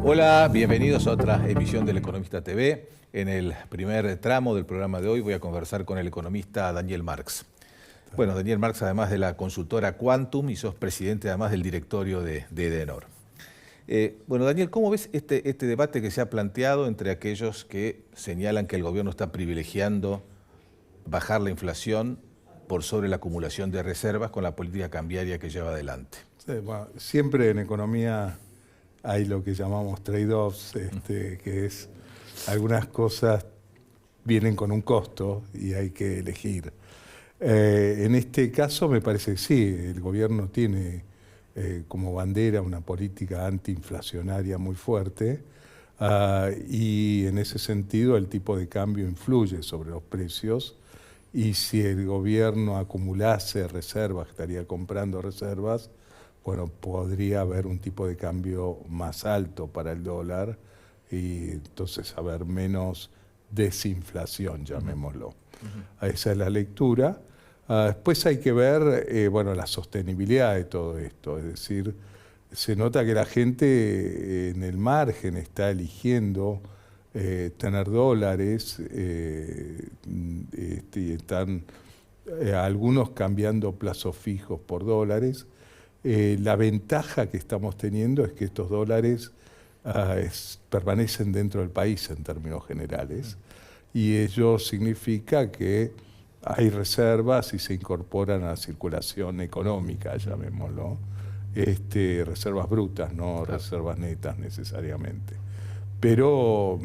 Hola, bienvenidos a otra emisión del Economista TV. En el primer tramo del programa de hoy voy a conversar con el economista Daniel Marx. Bueno, Daniel Marx, además de la consultora Quantum, y sos presidente además del directorio de Edenor. Bueno, Daniel, ¿cómo ves este debate que se ha planteado entre aquellos que señalan que el gobierno está privilegiando bajar la inflación por sobre la acumulación de reservas con la política cambiaria que lleva adelante? Sí, bueno, siempre en economía hay lo que llamamos trade-offs, que es algunas cosas vienen con un costo y hay que elegir. En este caso me parece que sí, el gobierno tiene como bandera una política antiinflacionaria muy fuerte y en ese sentido el tipo de cambio influye sobre los precios y si el gobierno acumulase reservas, estaría comprando reservas, bueno, podría haber un tipo de cambio más alto para el dólar y entonces haber menos desinflación, llamémoslo. Esa es la lectura. Después hay que ver bueno, la sostenibilidad de todo esto, es decir, se nota que la gente en el margen está eligiendo tener dólares y están algunos cambiando plazos fijos por dólares. La ventaja que estamos teniendo es que estos dólares permanecen dentro del país en términos generales y ello significa que hay reservas y se incorporan a la circulación económica, llamémoslo, reservas brutas, no reservas netas necesariamente. Pero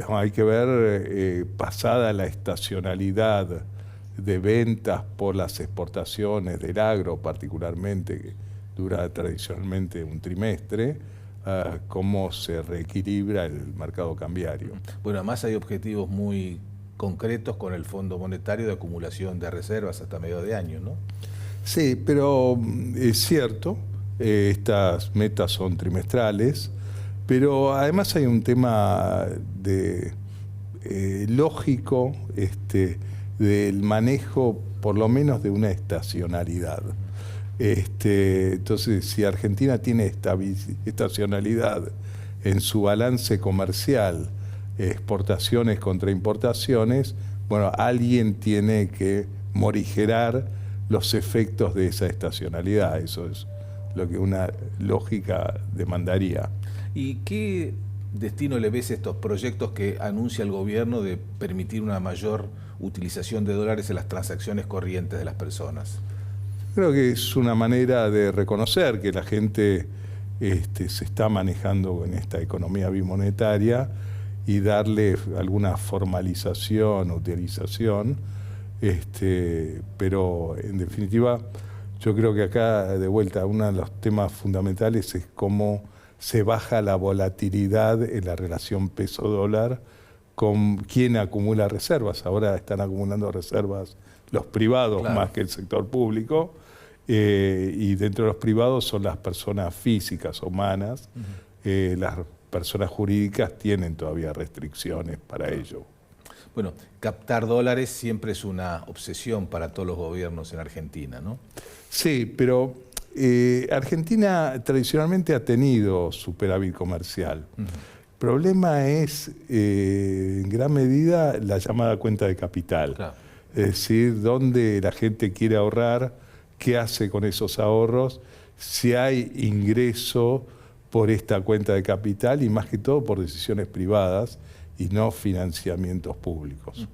hay que ver, pasada la estacionalidad de ventas por las exportaciones del agro, particularmente, que dura tradicionalmente un trimestre, cómo se reequilibra el mercado cambiario. Bueno, además hay objetivos muy concretos con el Fondo Monetario de acumulación de reservas hasta medio de año, ¿no? Sí, pero es cierto, estas metas son trimestrales, pero además hay un tema lógico del manejo, por lo menos de una estacionalidad. Entonces, si Argentina tiene estacionalidad en su balance comercial, exportaciones contra importaciones, bueno, alguien tiene que morigerar los efectos de esa estacionalidad. Eso es lo que una lógica demandaría. ¿Y qué destino le ves a estos proyectos que anuncia el gobierno de permitir una mayor utilización de dólares en las transacciones corrientes de las personas? Creo que es una manera de reconocer que la gente se está manejando en esta economía bimonetaria y darle alguna formalización, utilización, pero en definitiva yo creo que acá de vuelta uno de los temas fundamentales es cómo se baja la volatilidad en la relación peso-dólar con quién acumula reservas. Ahora están acumulando reservas los privados más que el sector público, y dentro de los privados son las personas físicas, humanas. Las personas jurídicas tienen todavía restricciones para ello. Bueno, captar dólares siempre es una obsesión para todos los gobiernos en Argentina, ¿no? Sí, pero Argentina tradicionalmente ha tenido superávit comercial. El problema es, en gran medida, la llamada cuenta de capital. Claro. Es decir, dónde la gente quiere ahorrar, qué hace con esos ahorros, si hay ingreso por esta cuenta de capital y más que todo por decisiones privadas y no financiamientos públicos.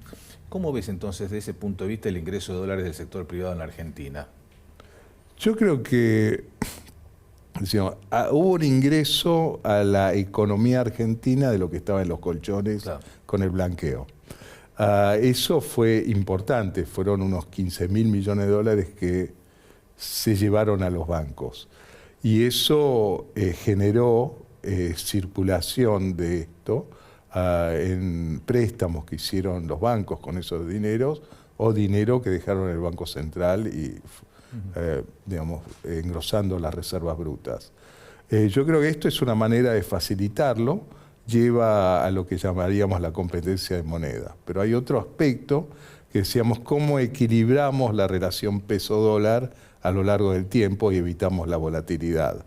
¿Cómo ves entonces desde ese punto de vista el ingreso de dólares del sector privado en la Argentina? Yo creo que hubo un ingreso a la economía argentina de lo que estaba en los colchones con el blanqueo. Eso fue importante, fueron unos 15.000 millones de dólares que se llevaron a los bancos. Y eso generó circulación de esto en préstamos que hicieron los bancos con esos dineros o dinero que dejaron el Banco Central y digamos, engrosando las reservas brutas. Yo creo que esto es una manera de facilitarlo, lleva a lo que llamaríamos la competencia de moneda. Pero hay otro aspecto que decíamos, cómo equilibramos la relación peso-dólar a lo largo del tiempo y evitamos la volatilidad.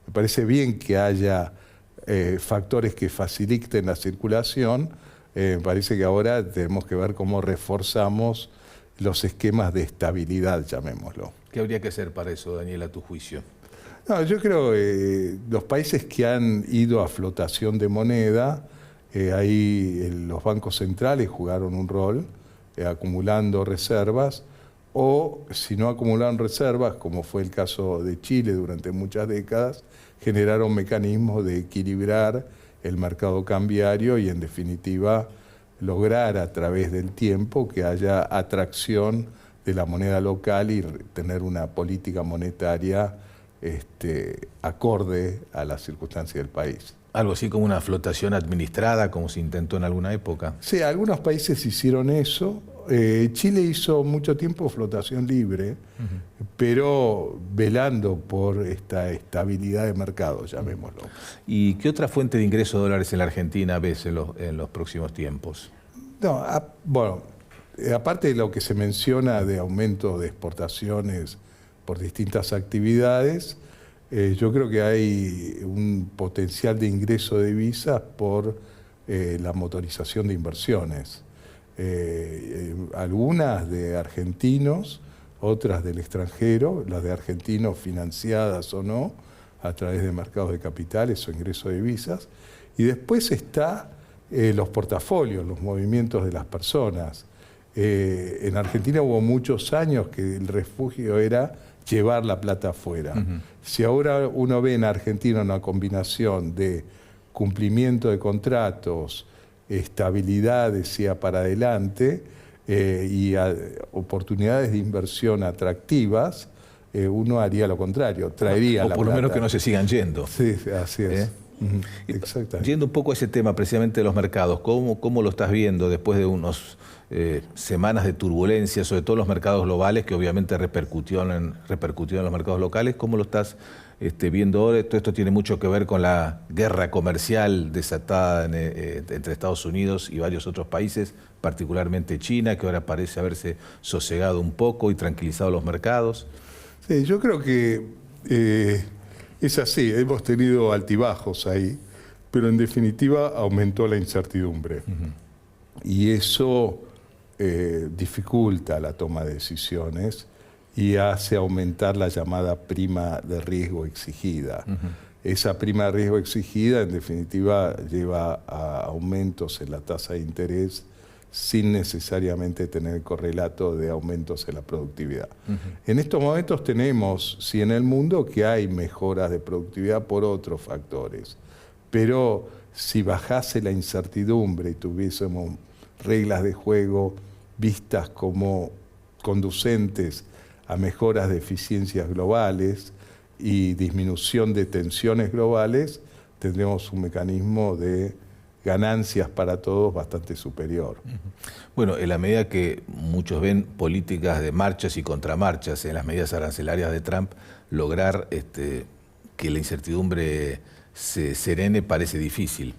Me parece bien que haya factores que faciliten la circulación. Me parece que ahora tenemos que ver cómo reforzamos los esquemas de estabilidad, llamémoslo. ¿Qué habría que hacer para eso, Daniel, a tu juicio? No, yo creo que los países que han ido a flotación de moneda, ahí los bancos centrales jugaron un rol, acumulando reservas, o si no acumularon reservas, como fue el caso de Chile durante muchas décadas, generaron mecanismos de equilibrar el mercado cambiario y en definitiva lograr a través del tiempo que haya atracción de la moneda local y tener una política monetaria acorde a las circunstancias del país. Algo así como una flotación administrada, como se intentó en alguna época. Sí, algunos países hicieron eso. Chile hizo mucho tiempo flotación libre, pero velando por esta estabilidad de mercado, llamémoslo. ¿Y qué otra fuente de ingreso de dólares en la Argentina ves en los próximos tiempos? No, bueno, aparte de lo que se menciona de aumento de exportaciones por distintas actividades, yo creo que hay un potencial de ingreso de divisas por la motorización de inversiones. Algunas de argentinos, otras del extranjero, las de argentinos financiadas o no, a través de mercados de capitales o ingreso de divisas. Y después está los portafolios, los movimientos de las personas. En Argentina hubo muchos años que el refugio era llevar la plata afuera. Si ahora uno ve en Argentina una combinación de cumplimiento de contratos, estabilidad decía para adelante y oportunidades de inversión atractivas, uno haría lo contrario, traería la plata. O por lo menos que no se sigan yendo. Sí, así es. Exactamente. Yendo un poco a ese tema precisamente de los mercados, ¿cómo lo estás viendo después de unas semanas de turbulencia, sobre todo los mercados globales, que obviamente repercutió en los mercados locales? ¿Cómo lo estás viendo ahora? Todo esto tiene mucho que ver con la guerra comercial desatada entre Estados Unidos y varios otros países, particularmente China, que ahora parece haberse sosegado un poco y tranquilizado los mercados. Sí, yo creo que es así, hemos tenido altibajos ahí, pero en definitiva aumentó la incertidumbre. Y eso dificulta la toma de decisiones y hace aumentar la llamada prima de riesgo exigida. Esa prima de riesgo exigida, en definitiva, lleva a aumentos en la tasa de interés sin necesariamente tener correlato de aumentos en la productividad. En estos momentos tenemos, sí, en el mundo que hay mejoras de productividad por otros factores, pero si bajase la incertidumbre y tuviésemos reglas de juego vistas como conducentes a mejoras de eficiencias globales y disminución de tensiones globales, tendremos un mecanismo de ganancias para todos bastante superior. Bueno, en la medida que muchos ven políticas de marchas y contramarchas en las medidas arancelarias de Trump, lograr que la incertidumbre se serene parece difícil.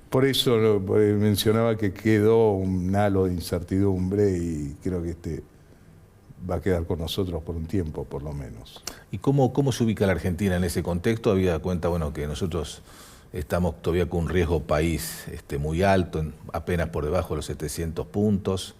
Por eso mencionaba que quedó un halo de incertidumbre y creo que va a quedar con nosotros por un tiempo, por lo menos. ¿Y cómo se ubica la Argentina en ese contexto? Habida cuenta, bueno, que nosotros estamos todavía con un riesgo país muy alto, apenas por debajo de los 700 puntos,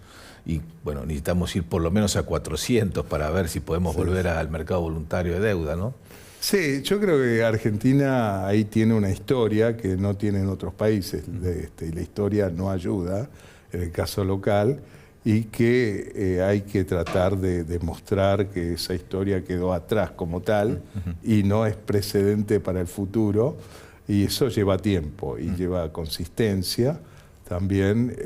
y bueno, necesitamos ir por lo menos a 400 para ver si podemos volver al mercado voluntario de deuda, ¿no? Sí, yo creo que Argentina ahí tiene una historia que no tienen otros países, y la historia no ayuda en el caso local, y que hay que tratar de demostrar que esa historia quedó atrás como tal y no es precedente para el futuro, y eso lleva tiempo y lleva consistencia también,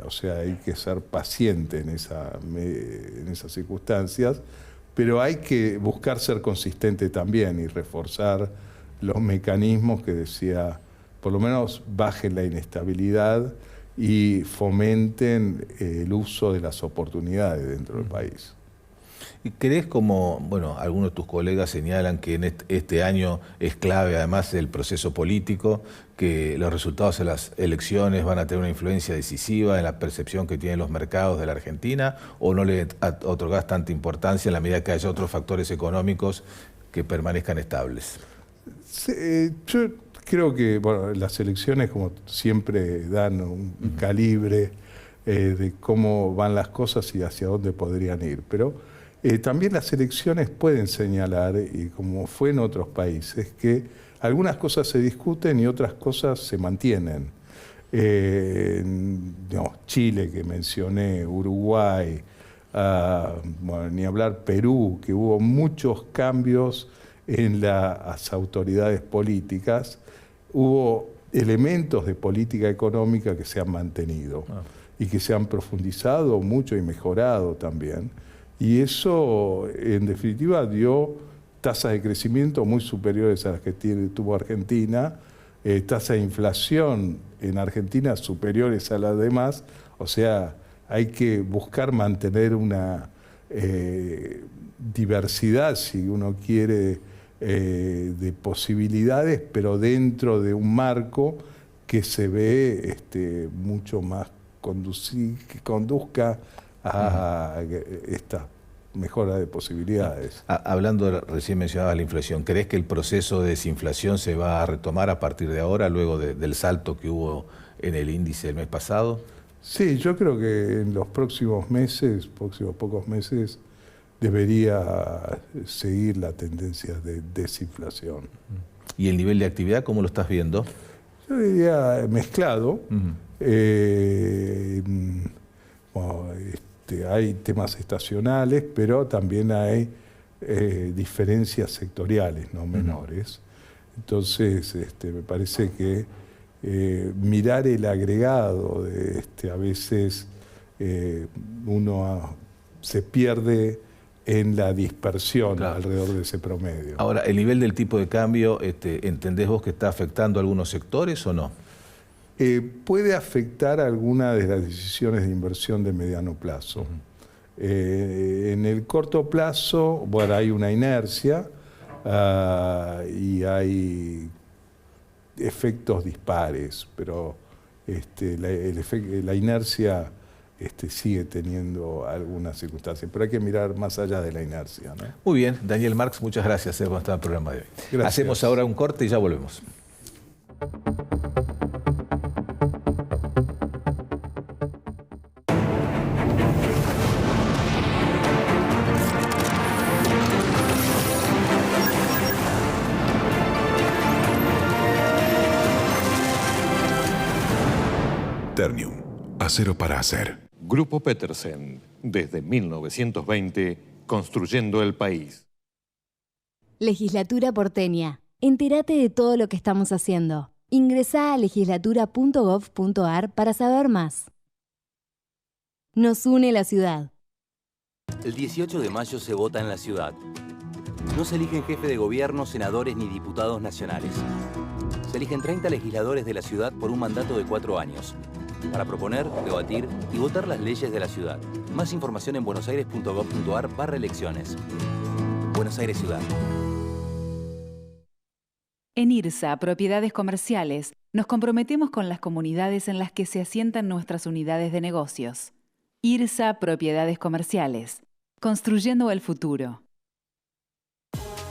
o sea, hay que ser paciente en esas circunstancias, pero hay que buscar ser consistente también y reforzar los mecanismos que decía, por lo menos bajen la inestabilidad y fomenten el uso de las oportunidades dentro del país. ¿Y crees, como bueno, algunos de tus colegas señalan, que en este año es clave además el proceso político, que los resultados de las elecciones van a tener una influencia decisiva en la percepción que tienen los mercados de la Argentina, o no le otorgás tanta importancia en la medida que haya otros factores económicos que permanezcan estables? Sí, yo creo que bueno, las elecciones, como siempre, dan un calibre de cómo van las cosas y hacia dónde podrían ir. Pero también las elecciones pueden señalar, y como fue en otros países, que algunas cosas se discuten y otras cosas se mantienen. Chile, que mencioné, Uruguay, bueno, ni hablar Perú, que hubo muchos cambios en las autoridades políticas, hubo elementos de política económica que se han mantenido y que se han profundizado mucho y mejorado también. Y eso, en definitiva, dio tasas de crecimiento muy superiores a las que tuvo Argentina, tasas de inflación en Argentina superiores a las demás. O sea, hay que buscar mantener una diversidad, si uno quiere, de posibilidades, pero dentro de un marco que se ve mucho más que conduzca a esta mejora de posibilidades. Hablando, recién mencionabas la inflación, ¿crees que el proceso de desinflación se va a retomar a partir de ahora, luego del salto que hubo en el índice el mes pasado? Sí, yo creo que en los próximos pocos meses, debería seguir la tendencia de desinflación. ¿Y el nivel de actividad cómo lo estás viendo? Yo diría mezclado. Hay temas estacionales, pero también hay diferencias sectoriales no menores. Entonces, me parece que mirar el agregado, a veces uno se pierde en la dispersión alrededor de ese promedio. Ahora, ¿el nivel del tipo de cambio, entendés vos que está afectando a algunos sectores o no? Puede afectar algunas de las decisiones de inversión de mediano plazo. En el corto plazo, bueno, hay una inercia y hay efectos dispares, pero la inercia sigue teniendo algunas circunstancias, pero hay que mirar más allá de la inercia, ¿no? Muy bien, Daniel Marx, muchas gracias por estar en el programa de hoy. Gracias. Hacemos ahora un corte y ya volvemos. Ternium, acero para hacer. Grupo Petersen, desde 1920, construyendo el país. Legislatura porteña. Entérate de todo lo que estamos haciendo. Ingresá a legislatura.gov.ar para saber más. Nos une la ciudad. El 18 de mayo se vota en la ciudad. No se eligen jefe de gobierno, senadores ni diputados nacionales. Se eligen 30 legisladores de la ciudad por un mandato de 4 años, para proponer, debatir y votar las leyes de la ciudad. Más información en buenosaires.gov.ar/elecciones. Buenos Aires Ciudad. En IRSA, Propiedades Comerciales, nos comprometemos con las comunidades en las que se asientan nuestras unidades de negocios. IRSA, Propiedades Comerciales, construyendo el futuro.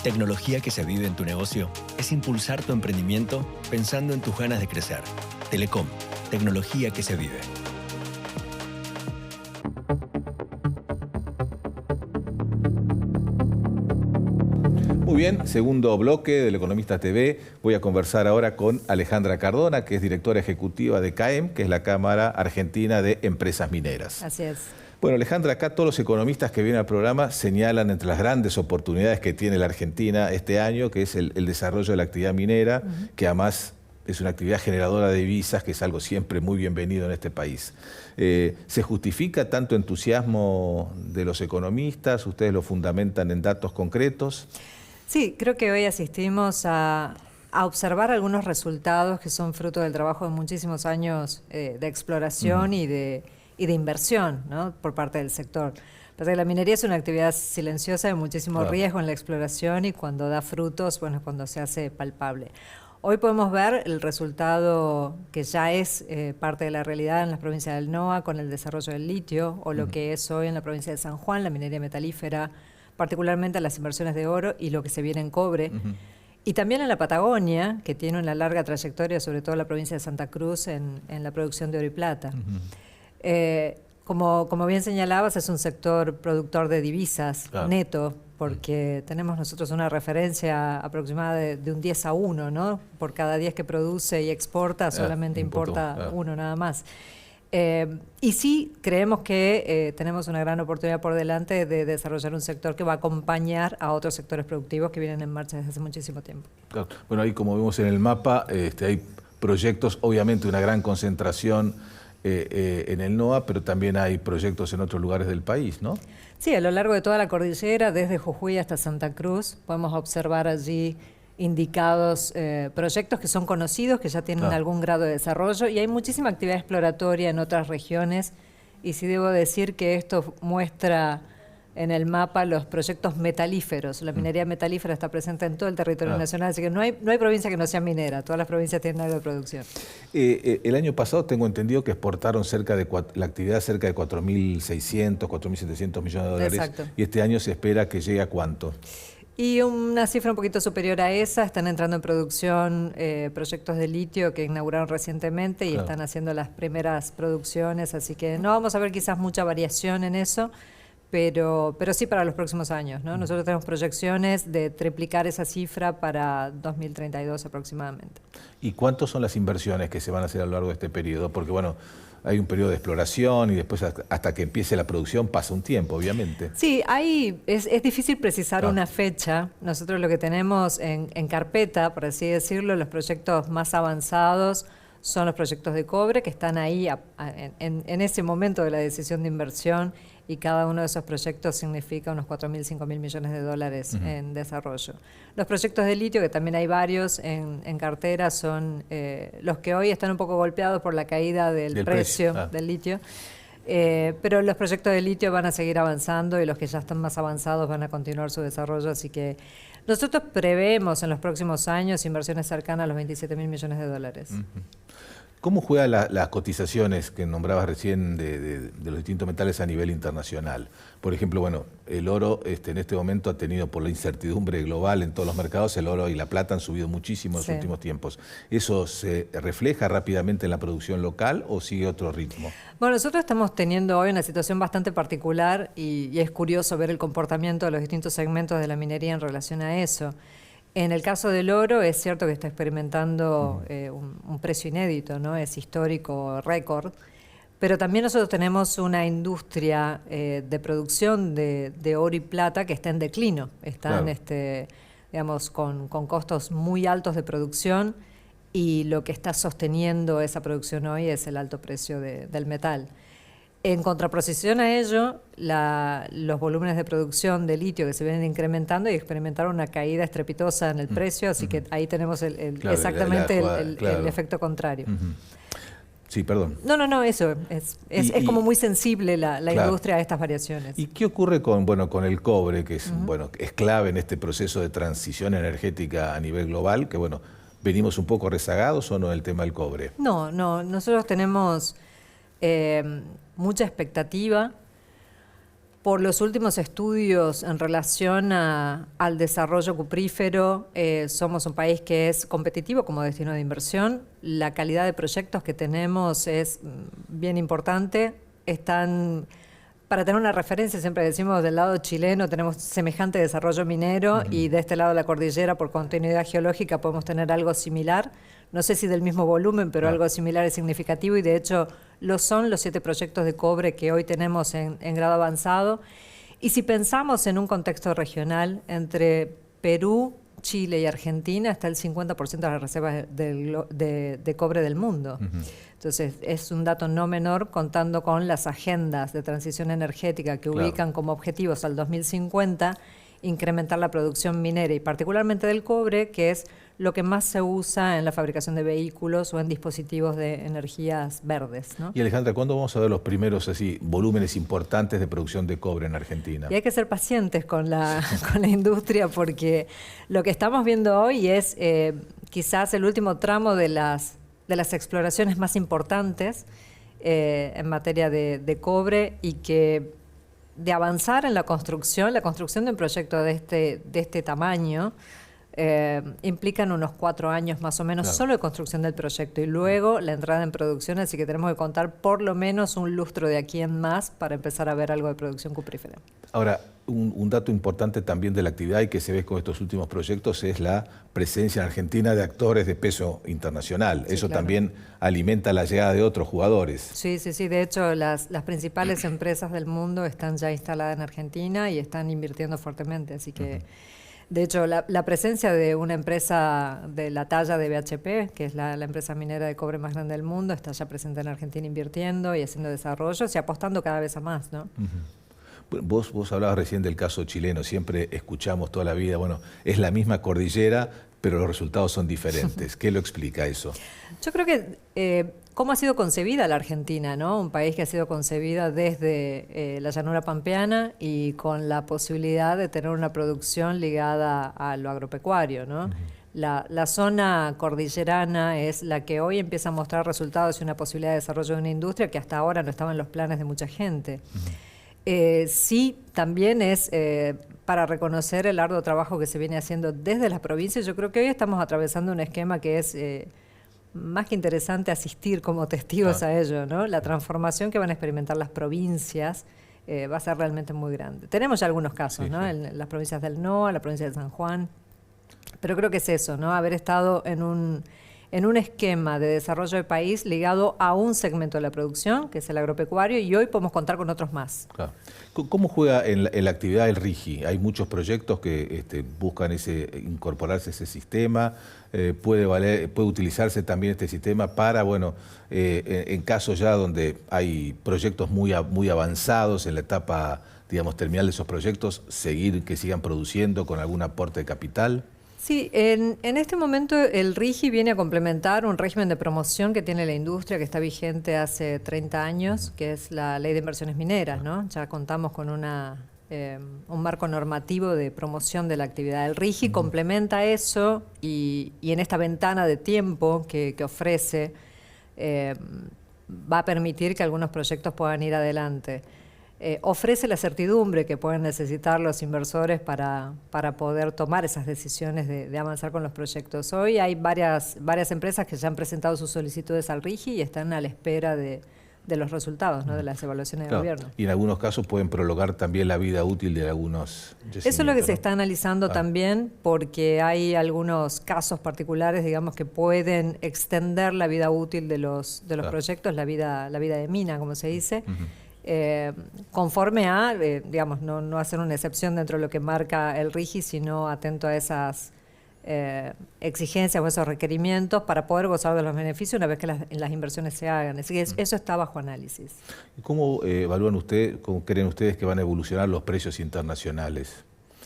Tecnología que se vive en tu negocio es impulsar tu emprendimiento pensando en tus ganas de crecer. Telecom, tecnología que se vive. Muy bien, segundo bloque del Economista TV. Voy a conversar ahora con Alejandra Cardona, que es directora ejecutiva de CAEM, que es la Cámara Argentina de Empresas Mineras. Así es. Bueno, Alejandra, acá todos los economistas que vienen al programa señalan entre las grandes oportunidades que tiene la Argentina este año, que es el desarrollo de la actividad minera, que además es una actividad generadora de divisas, que es algo siempre muy bienvenido en este país. ¿Se justifica tanto entusiasmo de los economistas? ¿Ustedes lo fundamentan en datos concretos? Sí, creo que hoy asistimos a observar algunos resultados que son fruto del trabajo de muchísimos años de exploración y de inversión, ¿no?, por parte del sector. Porque la minería es una actividad silenciosa de muchísimo riesgo en la exploración, y cuando da frutos, bueno, es cuando se hace palpable. Hoy podemos ver el resultado que ya es parte de la realidad en las provincias del NOA con el desarrollo del litio, o lo que es hoy en la provincia de San Juan, la minería metalífera, particularmente las inversiones de oro y lo que se viene en cobre. Y también en la Patagonia, que tiene una larga trayectoria, sobre todo en la provincia de Santa Cruz, en la producción de oro y plata. Como bien señalabas, es un sector productor de divisas, claro, neto, porque tenemos nosotros una referencia aproximada de un 10-1, ¿no? Por cada 10 que produce y exporta, solamente importa uno nada más. Y sí, creemos que tenemos una gran oportunidad por delante de desarrollar un sector que va a acompañar a otros sectores productivos que vienen en marcha desde hace muchísimo tiempo. Claro. Bueno, ahí como vemos en el mapa, hay proyectos, obviamente una gran concentración en el NOA, pero también hay proyectos en otros lugares del país, ¿no? Sí, a lo largo de toda la cordillera, desde Jujuy hasta Santa Cruz, podemos observar allí indicados proyectos que son conocidos, que ya tienen algún grado de desarrollo, y hay muchísima actividad exploratoria en otras regiones, y sí debo decir que esto muestra en el mapa los proyectos metalíferos. La minería metalífera está presente en todo el territorio nacional, así que no hay provincia que no sea minera, todas las provincias tienen algo de producción. El año pasado tengo entendido que exportaron la actividad cerca de 4.600, 4.700 millones de dólares. Exacto. Y este año se espera que llegue a ¿cuánto? Y una cifra un poquito superior a esa. Están entrando en producción proyectos de litio que inauguraron recientemente y están haciendo las primeras producciones, así que no vamos a ver quizás mucha variación en eso, pero sí para los próximos años, ¿no? Nosotros tenemos proyecciones de triplicar esa cifra para 2032 aproximadamente. ¿Y cuántas son las inversiones que se van a hacer a lo largo de este periodo? Porque bueno, hay un periodo de exploración y después hasta que empiece la producción pasa un tiempo, obviamente. Sí, es difícil precisar una fecha. Nosotros lo que tenemos en carpeta, por así decirlo, los proyectos más avanzados son los proyectos de cobre que están ahí en ese momento de la decisión de inversión, y cada uno de esos proyectos significa unos 4.000, 5.000 millones de dólares en desarrollo. Los proyectos de litio, que también hay varios en cartera, son los que hoy están un poco golpeados por la caída del precio del litio, pero los proyectos de litio van a seguir avanzando y los que ya están más avanzados van a continuar su desarrollo, así que nosotros prevemos en los próximos años inversiones cercanas a los 27.000 millones de dólares. ¿Cómo juegan las cotizaciones que nombrabas recién de los distintos metales a nivel internacional? Por ejemplo, bueno, el oro en este momento ha tenido, por la incertidumbre global en todos los mercados, el oro y la plata han subido muchísimo en los últimos tiempos. ¿Eso se refleja rápidamente en la producción local o sigue otro ritmo? Bueno, nosotros estamos teniendo hoy una situación bastante particular y es curioso ver el comportamiento de los distintos segmentos de la minería en relación a eso. En el caso del oro es cierto que está experimentando un precio inédito, ¿no? Es histórico récord, pero también nosotros tenemos una industria de producción de oro y plata que está en declino, están digamos, con costos muy altos de producción, y lo que está sosteniendo esa producción hoy es el alto precio del metal. En contraposición a ello, los volúmenes de producción de litio que se vienen incrementando y experimentaron una caída estrepitosa en el precio, así que ahí tenemos exactamente el efecto contrario. Sí, perdón. No, eso. Es como muy sensible la industria a estas variaciones. ¿Y qué ocurre con el cobre, que es, es clave en este proceso de transición energética a nivel global, que bueno, venimos un poco rezagados o no el tema del cobre? No, nosotros tenemos mucha expectativa por los últimos estudios en relación al desarrollo cuprífero. Somos un país que es competitivo como destino de inversión. La calidad de proyectos que tenemos es bien importante. Para tener una referencia, siempre decimos, del lado chileno tenemos semejante desarrollo minero y de este lado de la cordillera, por continuidad geológica, podemos tener algo similar. No sé si del mismo volumen, pero algo similar es significativo, y de hecho lo son los 7 proyectos de cobre que hoy tenemos en grado avanzado. Y si pensamos en un contexto regional, entre Perú, Chile y Argentina está el 50% de las reservas de cobre del mundo. Entonces es un dato no menor, contando con las agendas de transición energética que ubican como objetivos al 2050 incrementar la producción minera y particularmente del cobre, que es lo que más se usa en la fabricación de vehículos o en dispositivos de energías verdes, ¿no? Y Alejandra, ¿cuándo vamos a ver los primeros volúmenes importantes de producción de cobre en Argentina? Y hay que ser pacientes con la industria, porque lo que estamos viendo hoy es quizás el último tramo de las exploraciones más importantes en materia de cobre, y que de avanzar en la construcción de un proyecto de este tamaño implican unos 4 años más o menos, Claro. solo de construcción del proyecto y luego la entrada en producción, así que tenemos que contar por lo menos un lustro de aquí en más para empezar a ver algo de producción cuprífera. Ahora, un dato importante también de la actividad y que se ve con estos últimos proyectos es la presencia en Argentina de actores de peso internacional. Sí, Eso claro. también alimenta la llegada de otros jugadores. Sí, sí, sí. De hecho, las principales empresas del mundo están ya instaladas en Argentina y están invirtiendo fuertemente. Así que, de hecho, la presencia de una empresa de la talla de BHP, que es la empresa minera de cobre más grande del mundo, está ya presente en Argentina invirtiendo y haciendo desarrollos y apostando cada vez a más, ¿no? Vos hablabas recién del caso chileno, siempre escuchamos toda la vida, bueno, es la misma cordillera, pero los resultados son diferentes. ¿Qué lo explica eso? Yo creo que cómo ha sido concebida la Argentina, ¿no? Un país que ha sido concebida desde la llanura pampeana y con la posibilidad de tener una producción ligada a lo agropecuario, ¿no? La zona cordillerana es la que hoy empieza a mostrar resultados y una posibilidad de desarrollo de una industria que hasta ahora no estaba en los planes de mucha gente. Sí, también es para reconocer el arduo trabajo que se viene haciendo desde las provincias. Yo creo que hoy estamos atravesando un esquema que es más que interesante asistir como testigos a ello, ¿no? La transformación que van a experimentar las provincias va a ser realmente muy grande. Tenemos ya algunos casos, Sí, ¿no? sí. En las provincias del NOA, la provincia de San Juan, pero creo que es eso, ¿no? Haber estado en un esquema de desarrollo de país ligado a un segmento de la producción, que es el agropecuario, y hoy podemos contar con otros más. Claro. ¿Cómo juega en la actividad el RIGI? Hay muchos proyectos que buscan incorporarse a ese sistema. Puede utilizarse también este sistema para, bueno, en casos ya donde hay proyectos muy avanzados en la etapa, digamos, terminal de esos proyectos, que sigan produciendo con algún aporte de capital. Sí, en este momento el RIGI viene a complementar un régimen de promoción que tiene la industria, que está vigente hace 30 años, que es la Ley de Inversiones Mineras, ¿no? Ya contamos con un marco normativo de promoción de la actividad. El RIGI complementa eso y en esta ventana de tiempo que ofrece va a permitir que algunos proyectos puedan ir adelante. Ofrece la certidumbre que pueden necesitar los inversores para poder tomar esas decisiones de avanzar con los proyectos. Hoy hay varias empresas que ya han presentado sus solicitudes al RIGI y están a la espera de los resultados, ¿no? De las evaluaciones de Claro. gobierno. Y en algunos casos pueden prolongar también la vida útil de algunos yacimientos. Eso es lo que se ¿no? está analizando también, porque hay algunos casos particulares, digamos, que pueden extender la vida útil de los Claro. proyectos, la vida de mina, como se dice. Conforme a, digamos, no hacer una excepción dentro de lo que marca el RIGI, sino atento a esas exigencias o esos requerimientos para poder gozar de los beneficios una vez que las inversiones se hagan. Así que eso está bajo análisis. ¿Cómo evalúan ustedes, cómo creen ustedes que van a evolucionar los precios internacionales?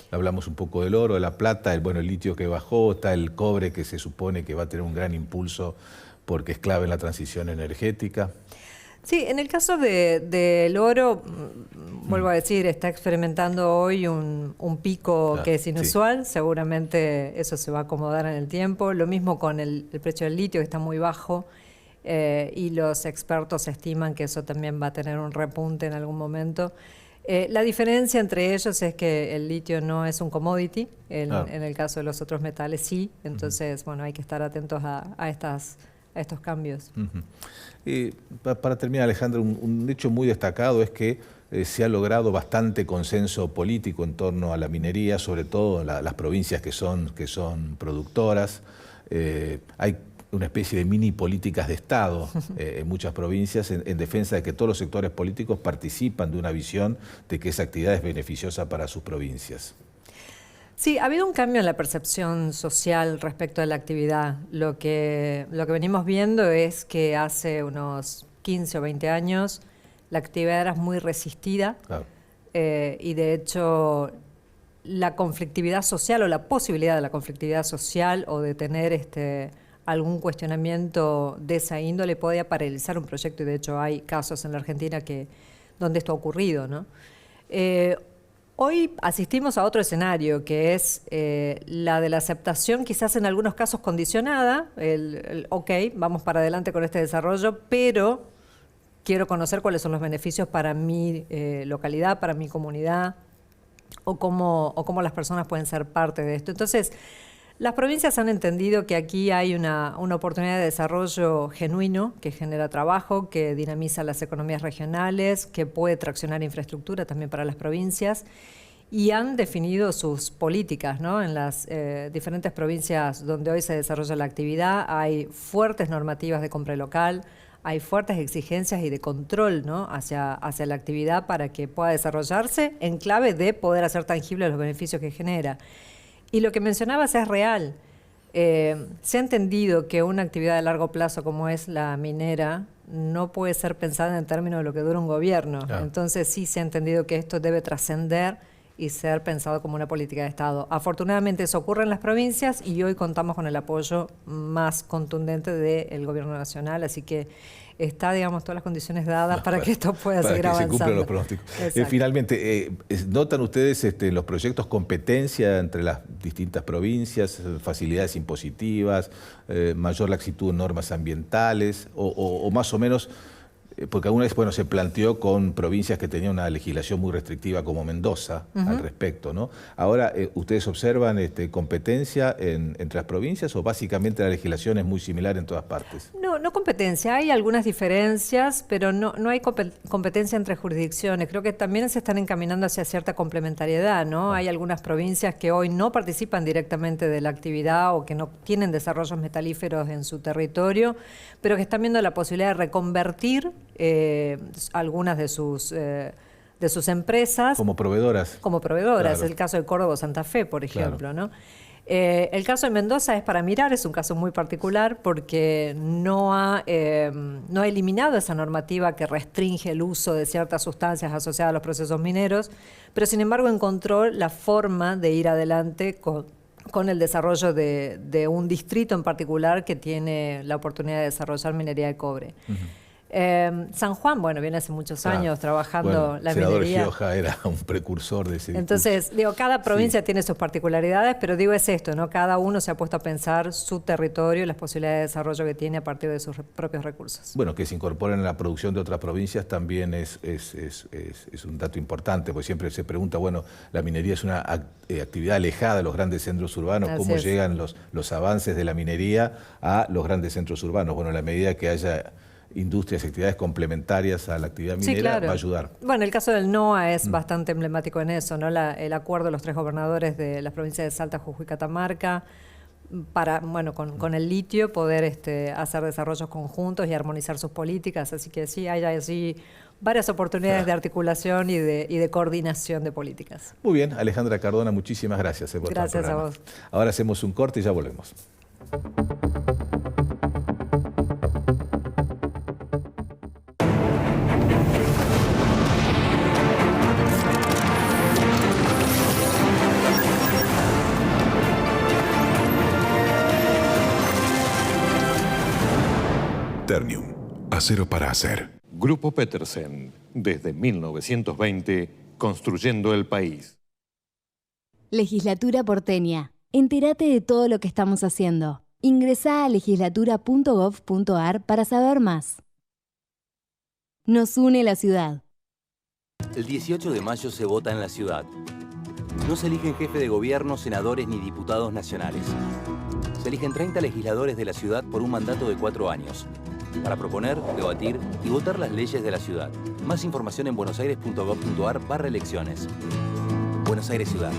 Hablamos un poco del oro, de la plata, el litio que bajó, está el cobre que se supone que va a tener un gran impulso porque es clave en la transición energética. Sí, en el caso del oro, vuelvo a decir, está experimentando hoy un pico Claro, que es sí. inusual, seguramente eso se va a acomodar en el tiempo. Lo mismo con el precio del litio, que está muy bajo, y los expertos estiman que eso también va a tener un repunte en algún momento. La diferencia entre ellos es que el litio no es un commodity, en el caso de los otros metales sí, entonces bueno, hay que estar atentos a estos cambios. Para terminar, Alejandra, un hecho muy destacado es que se ha logrado bastante consenso político en torno a la minería, sobre todo en las provincias que son productoras. Hay una especie de mini políticas de Estado en muchas provincias en defensa de que todos los sectores políticos participan de una visión de que esa actividad es beneficiosa para sus provincias. Sí, ha habido un cambio en la percepción social respecto a la actividad. Lo que venimos viendo es que hace unos 15 o 20 años la actividad era muy resistida. Claro. Y de hecho la conflictividad social o la posibilidad de la conflictividad social o de tener algún cuestionamiento de esa índole podía paralizar un proyecto, y de hecho hay casos en la Argentina donde esto ha ocurrido, ¿no? Hoy asistimos a otro escenario, que es la de la aceptación, quizás en algunos casos condicionada, ok, vamos para adelante con este desarrollo, pero quiero conocer cuáles son los beneficios para mi localidad, para mi comunidad, o cómo las personas pueden ser parte de esto. Entonces, Las provincias han entendido que aquí hay una oportunidad de desarrollo genuino que genera trabajo, que dinamiza las economías regionales, que puede traccionar infraestructura también para las provincias, y han definido sus políticas, ¿no? En las diferentes provincias donde hoy se desarrolla la actividad hay fuertes normativas de compra local, hay fuertes exigencias y de control, ¿no? hacia la actividad para que pueda desarrollarse en clave de poder hacer tangibles los beneficios que genera. Y lo que mencionabas es real. Se ha entendido que una actividad de largo plazo como es la minera no puede ser pensada en términos de lo que dura un gobierno. Claro. Entonces sí se ha entendido que esto debe trascender y ser pensado como una política de Estado. Afortunadamente eso ocurre en las provincias y hoy contamos con el apoyo más contundente del Gobierno Nacional, así que está, digamos, todas las condiciones dadas para que esto pueda seguir avanzando. Para que se cumplan los pronósticos. Finalmente, ¿notan ustedes los proyectos competencia entre las distintas provincias, facilidades impositivas, mayor laxitud en normas ambientales o más o menos? Porque alguna vez se planteó con provincias que tenían una legislación muy restrictiva como Mendoza al respecto, ¿no? Ahora, ¿ustedes observan competencia entre las provincias o básicamente la legislación es muy similar en todas partes? No competencia, hay algunas diferencias, pero no hay competencia entre jurisdicciones. Creo que también se están encaminando hacia cierta complementariedad, ¿no? Hay algunas provincias que hoy no participan directamente de la actividad o que no tienen desarrollos metalíferos en su territorio, pero que están viendo la posibilidad de reconvertir algunas de sus empresas. Como proveedoras. Como proveedoras, claro. El caso de Córdoba o Santa Fe, por ejemplo, claro. ¿no? El caso de Mendoza es para mirar, es un caso muy particular porque no ha eliminado esa normativa que restringe el uso de ciertas sustancias asociadas a los procesos mineros, pero sin embargo encontró la forma de ir adelante con el desarrollo de un distrito en particular que tiene la oportunidad de desarrollar minería de cobre. San Juan, viene hace muchos años trabajando la minería. Gioja era un precursor de ese discurso. Entonces, cada provincia tiene sus particularidades, pero es esto, ¿no? Cada uno se ha puesto a pensar su territorio y las posibilidades de desarrollo que tiene a partir de sus propios recursos. Bueno, que se incorporen a la producción de otras provincias también es un dato importante, porque siempre se pregunta, la minería es una actividad alejada de los grandes centros urbanos, ¿cómo llegan los avances de la minería a los grandes centros urbanos? Bueno, a la medida que haya industrias y actividades complementarias a la actividad minera, va a ayudar. Bueno, el caso del NOA es bastante emblemático en eso, ¿no? El acuerdo de los 3 gobernadores de las provincias de Salta, Jujuy y Catamarca para, con el litio poder hacer desarrollos conjuntos y armonizar sus políticas, así que sí, hay así varias oportunidades de articulación y de coordinación de políticas. Muy bien, Alejandra Cardona, muchísimas gracias por Gracias el programa. a vos. Ahora hacemos un corte y ya volvemos. Ternium, acero para hacer. Grupo Petersen, desde 1920, construyendo el país. Legislatura porteña. Entérate de todo lo que estamos haciendo. Ingresá a legislatura.gov.ar para saber más. Nos une la ciudad. El 18 de mayo se vota en la ciudad. No se eligen jefe de gobierno, senadores ni diputados nacionales. Se eligen 30 legisladores de la ciudad por un mandato de 4 años. Para proponer, debatir y votar las leyes de la ciudad. Más información en buenosaires.gov.ar/elecciones. Buenos Aires Ciudad.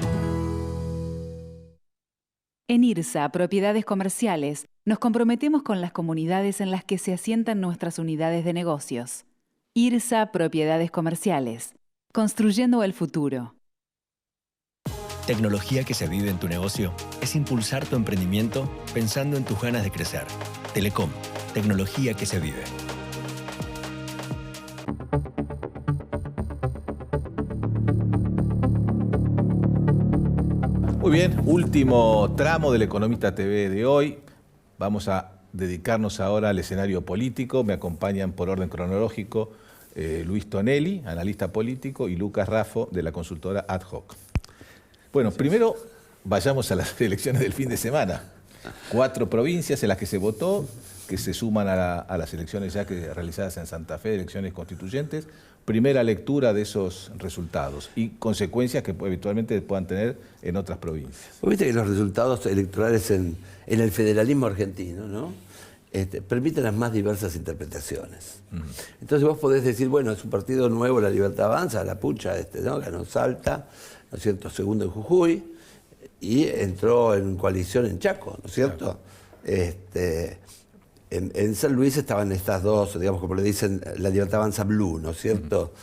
En IRSA, Propiedades Comerciales, nos comprometemos con las comunidades en las que se asientan nuestras unidades de negocios. IRSA, Propiedades Comerciales. Construyendo el futuro. Tecnología que se vive en tu negocio es impulsar tu emprendimiento pensando en tus ganas de crecer. Telecom. Tecnología que se vive. Muy bien, último tramo del Economista TV de hoy. Vamos a dedicarnos ahora al escenario político. Me acompañan por orden cronológico Luis Tonelli, analista político, y Lucas Raffo, de la consultora Ad Hoc. Bueno, primero vayamos a las elecciones del fin de semana. 4 provincias en las que se votó. que se suman a las elecciones ya que realizadas en Santa Fe, elecciones constituyentes. Primera lectura de esos resultados y consecuencias que eventualmente puedan tener en otras provincias. Vos viste que los resultados electorales en el federalismo argentino, ¿no? Permiten las más diversas interpretaciones. Entonces vos podés decir, bueno, es un partido nuevo, La Libertad Avanza, la pucha, ¿no? Ganó Salta, ¿no es cierto?, segundo en Jujuy, y entró en coalición en Chaco, ¿no es cierto? Claro. En San Luis estaban estas dos, digamos, como le dicen, La Libertad Avanza Blue, ¿no es cierto?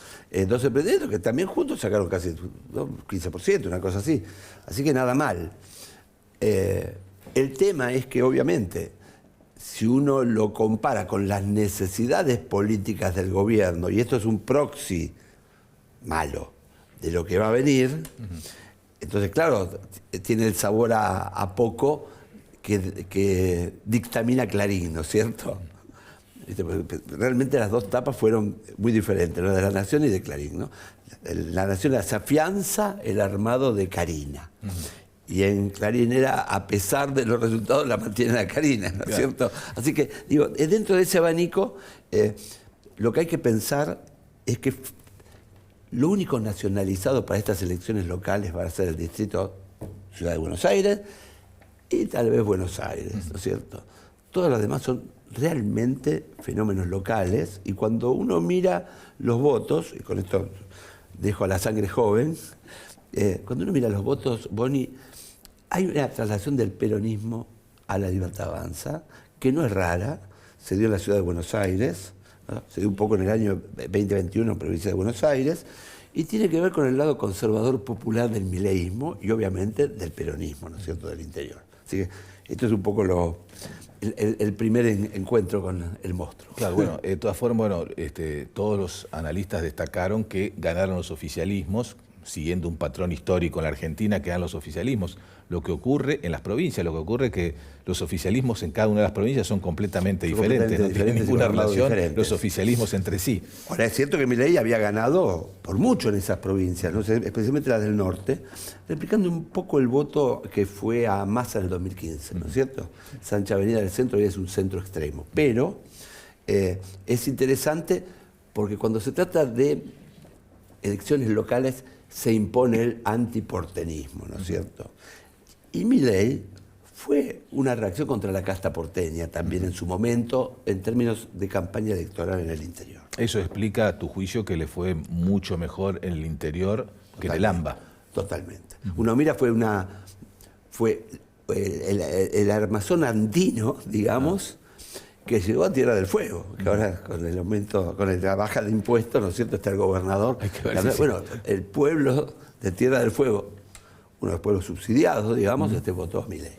Dos emprendedores que también juntos sacaron casi 15%, una cosa así. Así que nada mal. El tema es que, obviamente, si uno lo compara con las necesidades políticas del gobierno, y esto es un proxy malo de lo que va a venir, entonces, claro, tiene el sabor a poco que dictamina Clarín, ¿no es cierto? Realmente las dos tapas fueron muy diferentes, la de La Nación y de Clarín, ¿no? La Nación se afianza el armado de Karina. Y en Clarín era, a pesar de los resultados, la mantiene a Karina, ¿no es cierto? Así que, digo, dentro de ese abanico, lo que hay que pensar es que lo único nacionalizado para estas elecciones locales va a ser el distrito Ciudad de Buenos Aires y tal vez Buenos Aires, ¿no es cierto? Todas las demás son realmente fenómenos locales y cuando uno mira los votos, y con esto dejo a la sangre joven, cuando uno mira los votos, Boni, hay una traslación del peronismo a La Libertad Avanza, que no es rara, se dio en la Ciudad de Buenos Aires, ¿no? Se dio un poco en el año 2021 en provincia de Buenos Aires, y tiene que ver con el lado conservador popular del mileísmo y obviamente del peronismo, ¿no es cierto?, del interior. Así que esto es un poco el primer encuentro con el monstruo. Claro, bueno, de todas formas, bueno, todos los analistas destacaron que ganaron los oficialismos, siguiendo un patrón histórico en la Argentina que dan los oficialismos. Lo que ocurre en las provincias, lo que ocurre es que los oficialismos en cada una de las provincias son completamente diferentes, no tienen ninguna relación los oficialismos entre sí. Ahora, es cierto que Milei había ganado por mucho en esas provincias, ¿no? Especialmente las del norte, replicando un poco el voto que fue a Massa en el 2015, ¿no es cierto? Sancha Avenida del Centro hoy es un centro extremo. Pero es interesante porque cuando se trata de elecciones locales se impone el antiporteñismo, ¿no es cierto? Y Milei fue una reacción contra la casta porteña también en su momento, en términos de campaña electoral en el interior. Eso explica, a tu juicio, que le fue mucho mejor en el interior que en el AMBA. Totalmente. Uno mira, fue el armazón andino, digamos, que llegó a Tierra del Fuego, que ahora con el aumento, con la baja de impuestos, ¿no es cierto?, está el gobernador. Bueno, el pueblo de Tierra del Fuego, uno de los pueblos subsidiados, digamos, votó a Milei.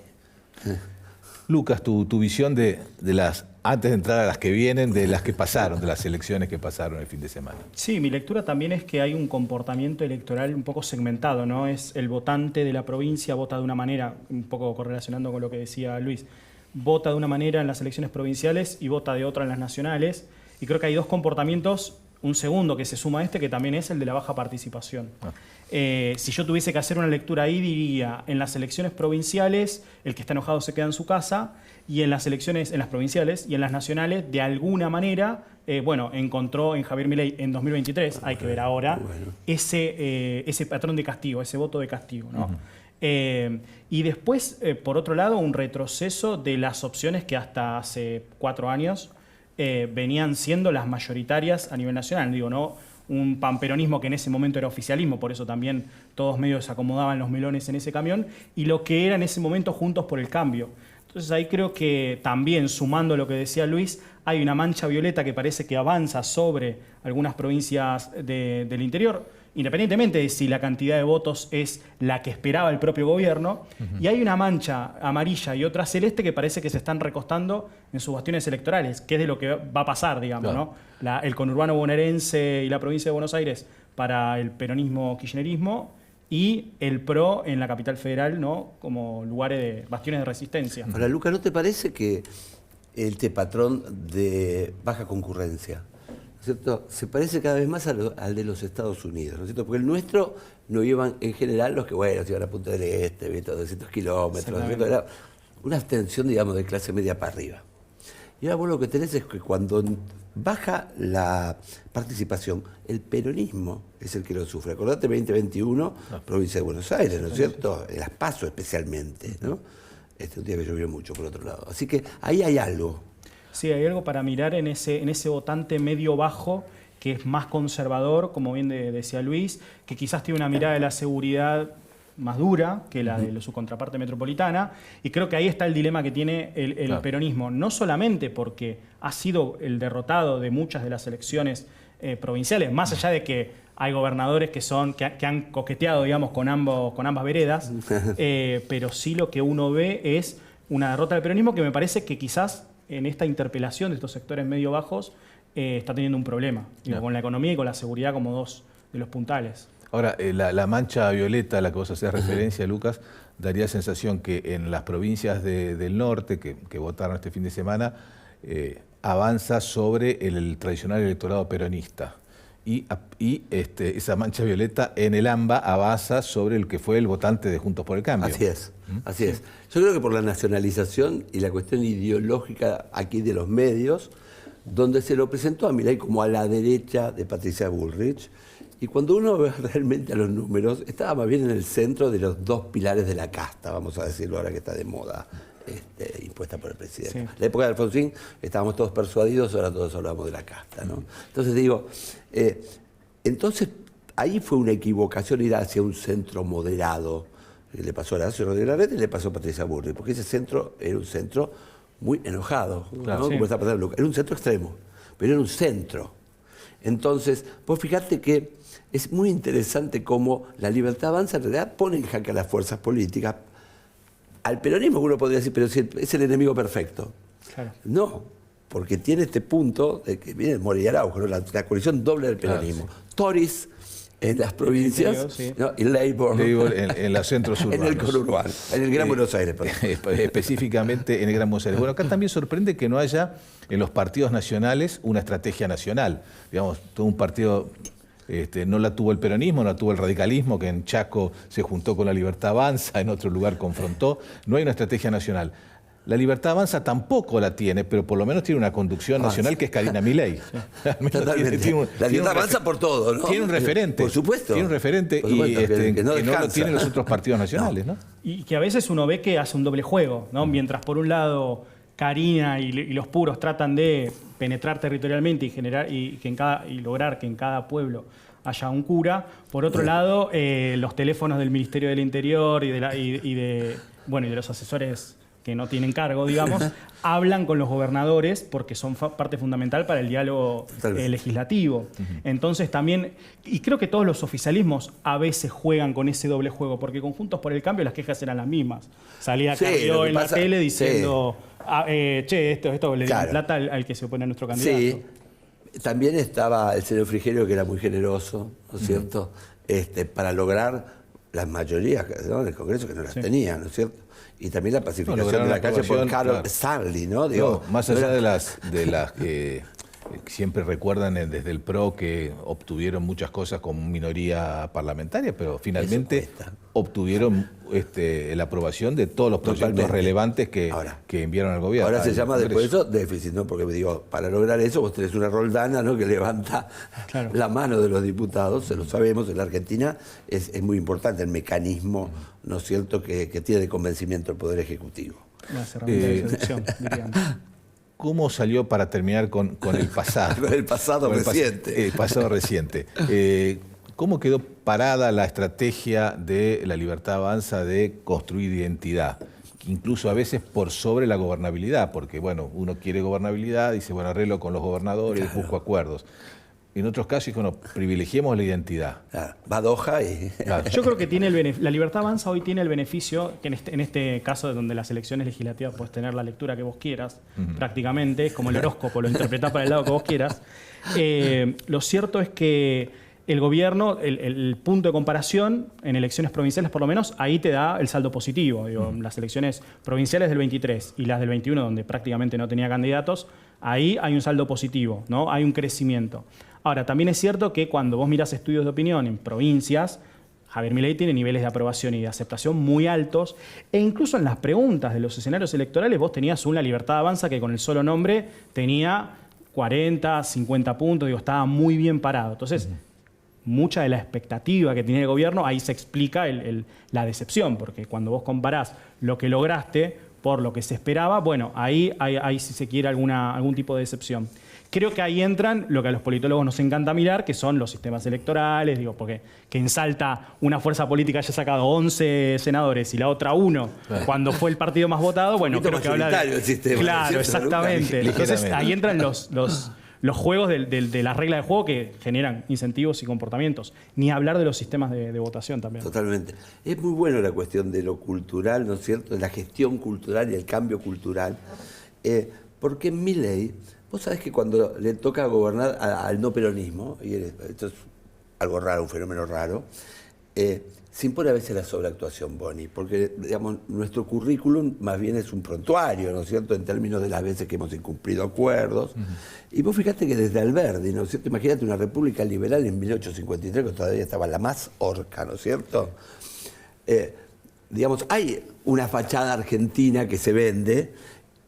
Lucas, tu visión de las, antes de entrar a las que vienen, de las que pasaron, de las elecciones que pasaron el fin de semana. Sí, mi lectura también es que hay un comportamiento electoral un poco segmentado, ¿no? Es el votante de la provincia vota de una manera, un poco correlacionando con lo que decía Luis, vota de una manera en las elecciones provinciales y vota de otra en las nacionales. Y creo que hay dos comportamientos, un segundo que se suma a este, que también es el de la baja participación. Si yo tuviese que hacer una lectura ahí, diría, en las elecciones provinciales, el que está enojado se queda en su casa, y en las elecciones, en las provinciales y en las nacionales, de alguna manera, encontró en Javier Milei en 2023, hay que ver ahora, ese patrón de castigo, ese voto de castigo, ¿no? Y después, por otro lado, un retroceso de las opciones que hasta hace 4 años venían siendo las mayoritarias a nivel nacional. Digo, ¿no? Un panperonismo que en ese momento era oficialismo, por eso también todos medios se acomodaban los melones en ese camión, y lo que era en ese momento Juntos por el Cambio. Entonces ahí creo que también, sumando lo que decía Luis, hay una mancha violeta que parece que avanza sobre algunas provincias del interior, independientemente de si la cantidad de votos es la que esperaba el propio gobierno, y hay una mancha amarilla y otra celeste que parece que se están recostando en sus bastiones electorales, que es de lo que va a pasar, digamos, claro, ¿no? El conurbano bonaerense y la provincia de Buenos Aires para el peronismo-kirchnerismo, y el PRO en la capital federal, ¿no?, como lugares de bastiones de resistencia. Ahora, Luca, ¿no te parece que este patrón de baja concurrencia, ¿no es cierto?, se parece cada vez más al de los Estados Unidos, ¿no es cierto? Porque el nuestro no iban en general los que, se iban a Punta del Este, 200 kilómetros, ¿no es cierto? Era una abstención, digamos, de clase media para arriba. Y ahora vos lo que tenés es que cuando baja la participación, el peronismo es el que lo sufre. Acordate 2021, provincia de Buenos Aires, ¿no es cierto? En las PASO especialmente, ¿no? Un día que llovió mucho, por otro lado. Así que ahí hay algo. Sí, hay algo para mirar en ese votante medio-bajo que es más conservador, como bien decía Luis, que quizás tiene una mirada de la seguridad más dura que la de su contraparte metropolitana, y creo que ahí está el dilema que tiene el peronismo, no solamente porque ha sido el derrotado de muchas de las elecciones provinciales, más allá de que hay gobernadores que han coqueteado, digamos, con ambas veredas, pero sí lo que uno ve es una derrota del peronismo que me parece que quizás en esta interpelación de estos sectores medio bajos está teniendo un problema, digo, con la economía y con la seguridad como dos de los puntales. Ahora, la mancha violeta a la que vos hacés referencia, Lucas, daría sensación que en las provincias del norte que votaron este fin de semana, avanza sobre el tradicional electorado peronista. Y esa mancha violeta en el AMBA avanza sobre el que fue el votante de Juntos por el Cambio. Así es, así es. Yo creo que por la nacionalización y la cuestión ideológica aquí de los medios, donde se lo presentó a Milei como a la derecha de Patricia Bullrich, y cuando uno ve realmente a los números, estaba más bien en el centro de los dos pilares de la casta, vamos a decirlo ahora que está de moda, impuesta por el presidente. Sí. En la época de Alfonsín estábamos todos persuadidos, ahora todos hablamos de la casta, ¿no? Entonces digo, entonces ahí fue una equivocación ir hacia un centro moderado. Le pasó a Horacio Rodríguez Larreta y le pasó a Patricia Bullrich, porque ese centro era un centro muy enojado, claro, ¿no? Sí. Como está pasando, era un centro extremo, pero era un centro. Entonces, vos fijate que es muy interesante cómo la Libertad Avanza en realidad pone en jaque a las fuerzas políticas. Al peronismo uno podría decir, pero si es el enemigo perfecto. Claro. No, porque tiene este punto de que viene Mori y Araujo, ¿no? la coalición doble del peronismo. Claro, sí. Tories en las provincias, interior, sí, ¿no? Y Labour en los centros urbanos. En el conurbano, en el Gran Buenos Aires. Específicamente en el Gran Buenos Aires. Bueno, acá también sorprende que no haya en los partidos nacionales una estrategia nacional. Digamos, todo un partido... no la tuvo el peronismo, no la tuvo el radicalismo, que en Chaco se juntó con la Libertad Avanza, en otro lugar confrontó. No hay una estrategia nacional. La Libertad Avanza tampoco la tiene, pero por lo menos tiene una conducción nacional que es Karina Milei. La Libertad Avanza por todo, ¿no? Tiene un referente. Por supuesto. Tiene un referente que no lo tienen los otros partidos nacionales, ¿no? Y que a veces uno ve que hace un doble juego, ¿no? Mientras por un lado Karina y los puros tratan de penetrar territorialmente y generar y lograr que en cada pueblo haya un cura. Por otro lado, los teléfonos del Ministerio del Interior y de los asesores que no tienen cargo, digamos, hablan con los gobernadores porque son parte fundamental para el diálogo legislativo. Entonces también, y creo que todos los oficialismos a veces juegan con ese doble juego, porque con Juntos por el Cambio las quejas eran las mismas. Salía Carrió en la tele diciendo, esto le dan plata al que se opone a nuestro candidato. Sí. También estaba el señor Frigerio, que era muy generoso, ¿no es cierto?, para lograr las mayorías, ¿no?, del Congreso, que no las tenía, ¿no es cierto? Y también la pacificación de la calle por Carol Stanley, ¿no? Digo, más allá de las que siempre recuerdan desde el PRO que obtuvieron muchas cosas como minoría parlamentaria, pero finalmente obtuvieron la aprobación de todos los proyectos relevantes que enviaron al gobierno. Ahora se llama después eso déficit, ¿no? Porque digo, para lograr eso vos tenés una Roldana, ¿no?, que levanta la mano de los diputados, se lo sabemos, en la Argentina es muy importante el mecanismo, ¿no es cierto?, que tiene de convencimiento el Poder Ejecutivo. Una herramienta de seducción, diríamos. ¿Cómo salió, para terminar con el pasado? Con el pasado reciente. El pasado reciente. ¿Cómo quedó parada la estrategia de la Libertad Avanza de construir identidad? Incluso a veces por sobre la gobernabilidad, porque bueno, uno quiere gobernabilidad, dice, bueno, arreglo con los gobernadores, busco acuerdos. En otros casos, bueno, privilegiemos la identidad. Va Doha y... Yo creo que tiene la Libertad Avanza hoy tiene el beneficio, que en este caso donde las elecciones legislativas puedes tener la lectura que vos quieras, prácticamente, es como el horóscopo, lo interpretás para el lado que vos quieras. Lo cierto es que el gobierno, el punto de comparación en elecciones provinciales, por lo menos, ahí te da el saldo positivo. Digo, las elecciones provinciales del 23 y las del 21, donde prácticamente no tenía candidatos, ahí hay un saldo positivo, ¿no? Hay un crecimiento. Ahora, también es cierto que cuando vos mirás estudios de opinión en provincias, Javier Milei tiene niveles de aprobación y de aceptación muy altos, e incluso en las preguntas de los escenarios electorales vos tenías una Libertad Avanza que con el solo nombre tenía 40, 50 puntos, digo, estaba muy bien parado. Entonces, mucha de la expectativa que tenía el gobierno, ahí se explica la decepción, porque cuando vos comparás lo que lograste por lo que se esperaba, bueno, ahí si se quiere algún tipo de decepción. Creo que ahí entran lo que a los politólogos nos encanta mirar, que son los sistemas electorales, digo, porque que en Salta una fuerza política haya sacado 11 senadores y la otra 1, cuando fue el partido más votado, bueno, creo que habla de... El sistema, claro, exactamente. Entonces ahí entran los juegos de las reglas de juego que generan incentivos y comportamientos. Ni hablar de los sistemas de votación también. Totalmente. Es muy bueno la cuestión de lo cultural, ¿no es cierto? De la gestión cultural y el cambio cultural. Porque en Milei, vos sabés que cuando le toca gobernar al no peronismo, y esto es algo raro, un fenómeno raro, se impone a veces la sobreactuación, Boni, porque digamos, nuestro currículum más bien es un prontuario, ¿no es cierto?, en términos de las veces que hemos incumplido acuerdos. Y vos fíjate que desde Alberdi, ¿no es cierto?, imagínate una república liberal en 1853, que todavía estaba la más horca, ¿no es cierto? Digamos, hay una fachada argentina que se vende,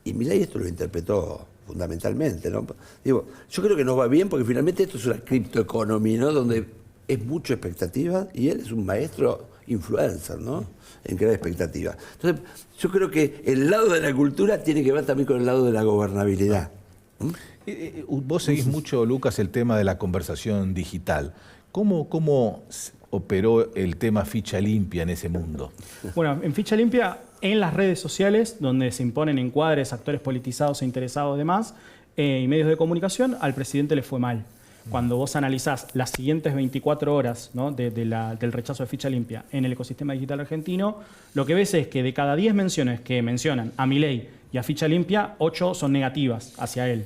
y Milei esto lo interpretó fundamentalmente, ¿no? Digo, yo creo que nos va bien porque finalmente esto es una criptoeconomía, ¿no?, donde es mucha expectativa y él es un maestro influencer, ¿no?, en crear expectativas. Entonces, yo creo que el lado de la cultura tiene que ver también con el lado de la gobernabilidad. Vos seguís mucho, Lucas, el tema de la conversación digital. ¿Cómo operó el tema ficha limpia en ese mundo? Bueno, en ficha limpia, en las redes sociales, donde se imponen encuadres, actores politizados e interesados demás, y medios de comunicación, al presidente le fue mal. Cuando vos analizás las siguientes 24 horas, ¿no?, del rechazo de ficha limpia en el ecosistema digital argentino, lo que ves es que de cada 10 menciones que mencionan a Milei y a ficha limpia, 8 son negativas hacia él.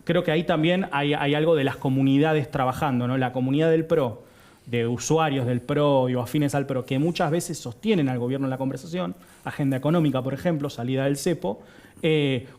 Creo que ahí también hay algo de las comunidades trabajando, ¿no? La comunidad del PRO, de usuarios del PRO y afines al PRO, que muchas veces sostienen al gobierno en la conversación, agenda económica, por ejemplo, salida del cepo,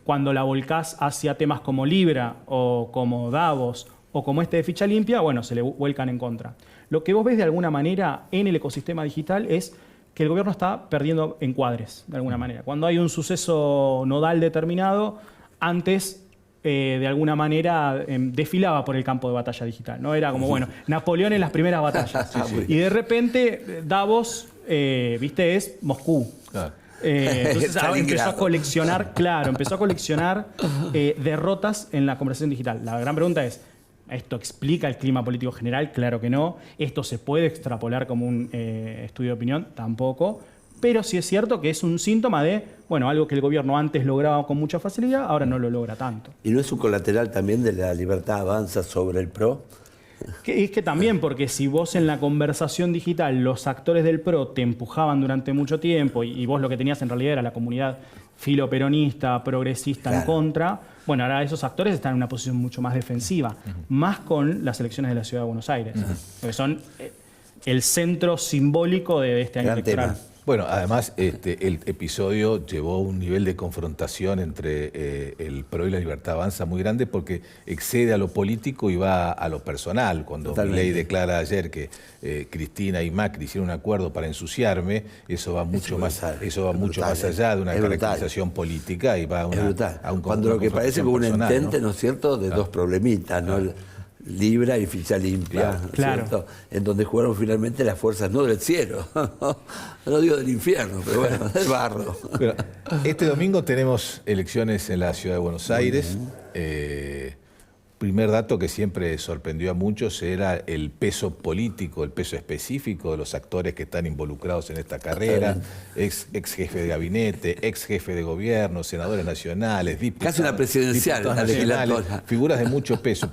cuando la volcás hacia temas como Libra o como Davos o como este de ficha limpia, bueno, se le vuelcan en contra. Lo que vos ves de alguna manera en el ecosistema digital es que el gobierno está perdiendo encuadres, de alguna manera. Cuando hay un suceso nodal determinado, antes de alguna manera desfilaba por el campo de batalla digital, ¿no? Era como, bueno, Napoleón en las primeras batallas. Y de repente Davos, viste, es Moscú. Claro. Entonces empezó a coleccionar, derrotas en la conversación digital. La gran pregunta es, ¿esto explica el clima político general? Claro que no. ¿Esto se puede extrapolar como un estudio de opinión? Tampoco. Pero sí es cierto que es un síntoma de, bueno, algo que el gobierno antes lograba con mucha facilidad, ahora no lo logra tanto. ¿Y no es un colateral también de la Libertad Avanza sobre el PRO? Es que también, porque si vos en la conversación digital los actores del PRO te empujaban durante mucho tiempo y vos lo que tenías en realidad era la comunidad filoperonista, progresista en contra, bueno, ahora esos actores están en una posición mucho más defensiva, más con las elecciones de la Ciudad de Buenos Aires, porque son el centro simbólico de este año electoral. Bueno, además el episodio llevó un nivel de confrontación entre el PRO y la Libertad Avanza muy grande porque excede a lo político y va a lo personal. Cuando Milei declara ayer que Cristina y Macri hicieron un acuerdo para ensuciarme, eso va mucho más allá de una caracterización política y va a un cuando lo que parece como un entente, ¿no es cierto?, de dos problemitas, ¿no? Libra y ficha limpia, ¿cierto? En donde jugaron finalmente las fuerzas, no del cielo, no digo del infierno, pero bueno, del barro. Pero este domingo tenemos elecciones en la Ciudad de Buenos Aires. Primer dato que siempre sorprendió a muchos era el peso político, el peso específico de los actores que están involucrados en esta carrera, ex jefe de gabinete, ex jefe de gobierno, senadores nacionales, diputados. Casi una presidencial, la legislatura. Figuras de mucho peso.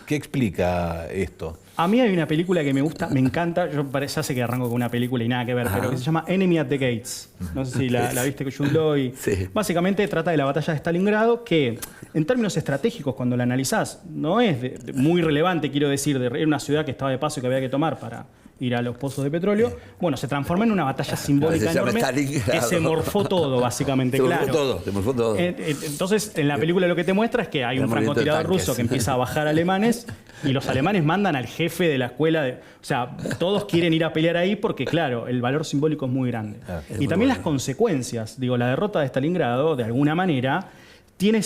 ¿Qué explica esto? A mí hay una película que me gusta, me encanta, yo ya sé que arranco con una película y nada que ver, pero que se llama Enemy at the Gates. No sé si la viste con Jude Law. Básicamente trata de la batalla de Stalingrado, que en términos estratégicos, cuando la analizás, no es muy relevante, quiero decir, era una ciudad que estaba de paso y que había que tomar para ir a los pozos de petróleo. Bueno, se transforma en una batalla simbólica enorme que se morfó todo, básicamente, se morfó todo. Entonces, en la película lo que te muestra es que hay un francotirador ruso que empieza a bajar alemanes y los alemanes mandan al jefe de la escuela. O sea, todos quieren ir a pelear ahí porque, claro, el valor simbólico es muy grande. Y también las consecuencias. Digo, la derrota de Stalingrado, de alguna manera, tiene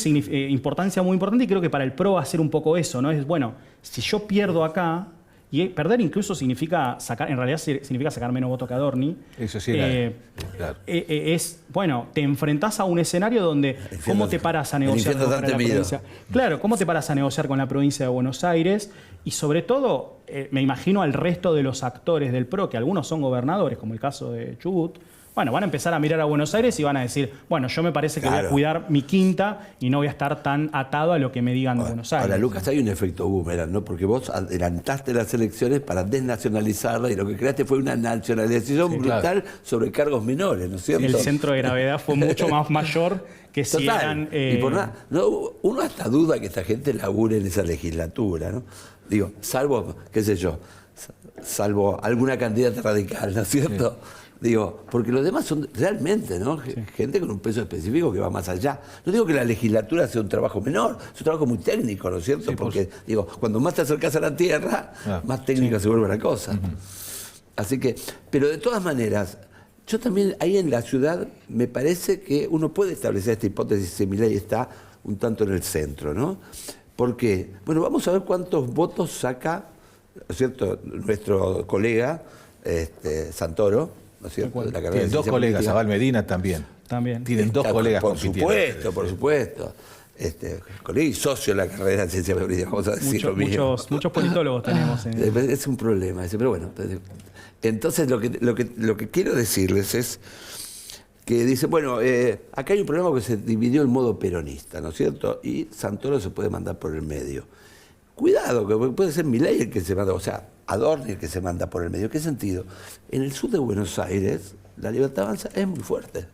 importancia muy importante y creo que para el PRO va a ser un poco eso, ¿no? Es, bueno, si yo pierdo acá, y perder incluso significa sacar, en realidad significa sacar menos votos que Adorni. Eso sí, claro. Bueno, te enfrentás a un escenario donde ¿cómo te paras a negociar con la provincia? Claro, ¿cómo te paras a negociar con la provincia de Buenos Aires? Y sobre todo, me imagino al resto de los actores del PRO, que algunos son gobernadores, como el caso de Chubut. Bueno, van a empezar a mirar a Buenos Aires y van a decir, bueno, yo me parece que voy a cuidar mi quinta y no voy a estar tan atado a lo que me digan de Buenos Aires. Ahora, Lucas, hay un efecto boomerang, ¿no? Porque vos adelantaste las elecciones para desnacionalizarla y lo que creaste fue una nacionalización brutal sobre cargos menores, ¿no es cierto? El centro de gravedad fue mucho más mayor que si eran... Y por nada, uno hasta duda que esta gente labure en esa legislatura, ¿no? Digo, salvo, qué sé yo, salvo alguna candidata radical, ¿no es cierto? Sí. Digo, porque los demás son realmente, ¿no? Gente con un peso específico que va más allá. No digo que la legislatura sea un trabajo menor, es un trabajo muy técnico, ¿no es cierto? Sí, porque, digo, cuando más te acercas a la tierra, más técnica se vuelve la cosa. Así que, pero de todas maneras, yo también ahí en la ciudad me parece que uno puede establecer esta hipótesis si Milei está un tanto en el centro, ¿no? Porque, bueno, vamos a ver cuántos votos saca, ¿no es cierto?, nuestro colega Santoro, ¿no es cierto? De la Tienen dos colegas, Abal Medina también. Tienen dos colegas compitiendo. Por supuesto. Colega y socio de la carrera de ciencia política, vamos a decir lo mismo. Muchos politólogos tenemos. Es un problema ese, pero bueno. Entonces lo que quiero decirles es que dice, bueno, acá hay un problema que se dividió en modo peronista, ¿no es cierto? Y Santoro se puede mandar por el medio. Cuidado, que puede ser Milei el que se manda, o sea, Adorni el que se manda por el medio. ¿Qué sentido? En el sur de Buenos Aires, la Libertad Avanza es muy fuerte.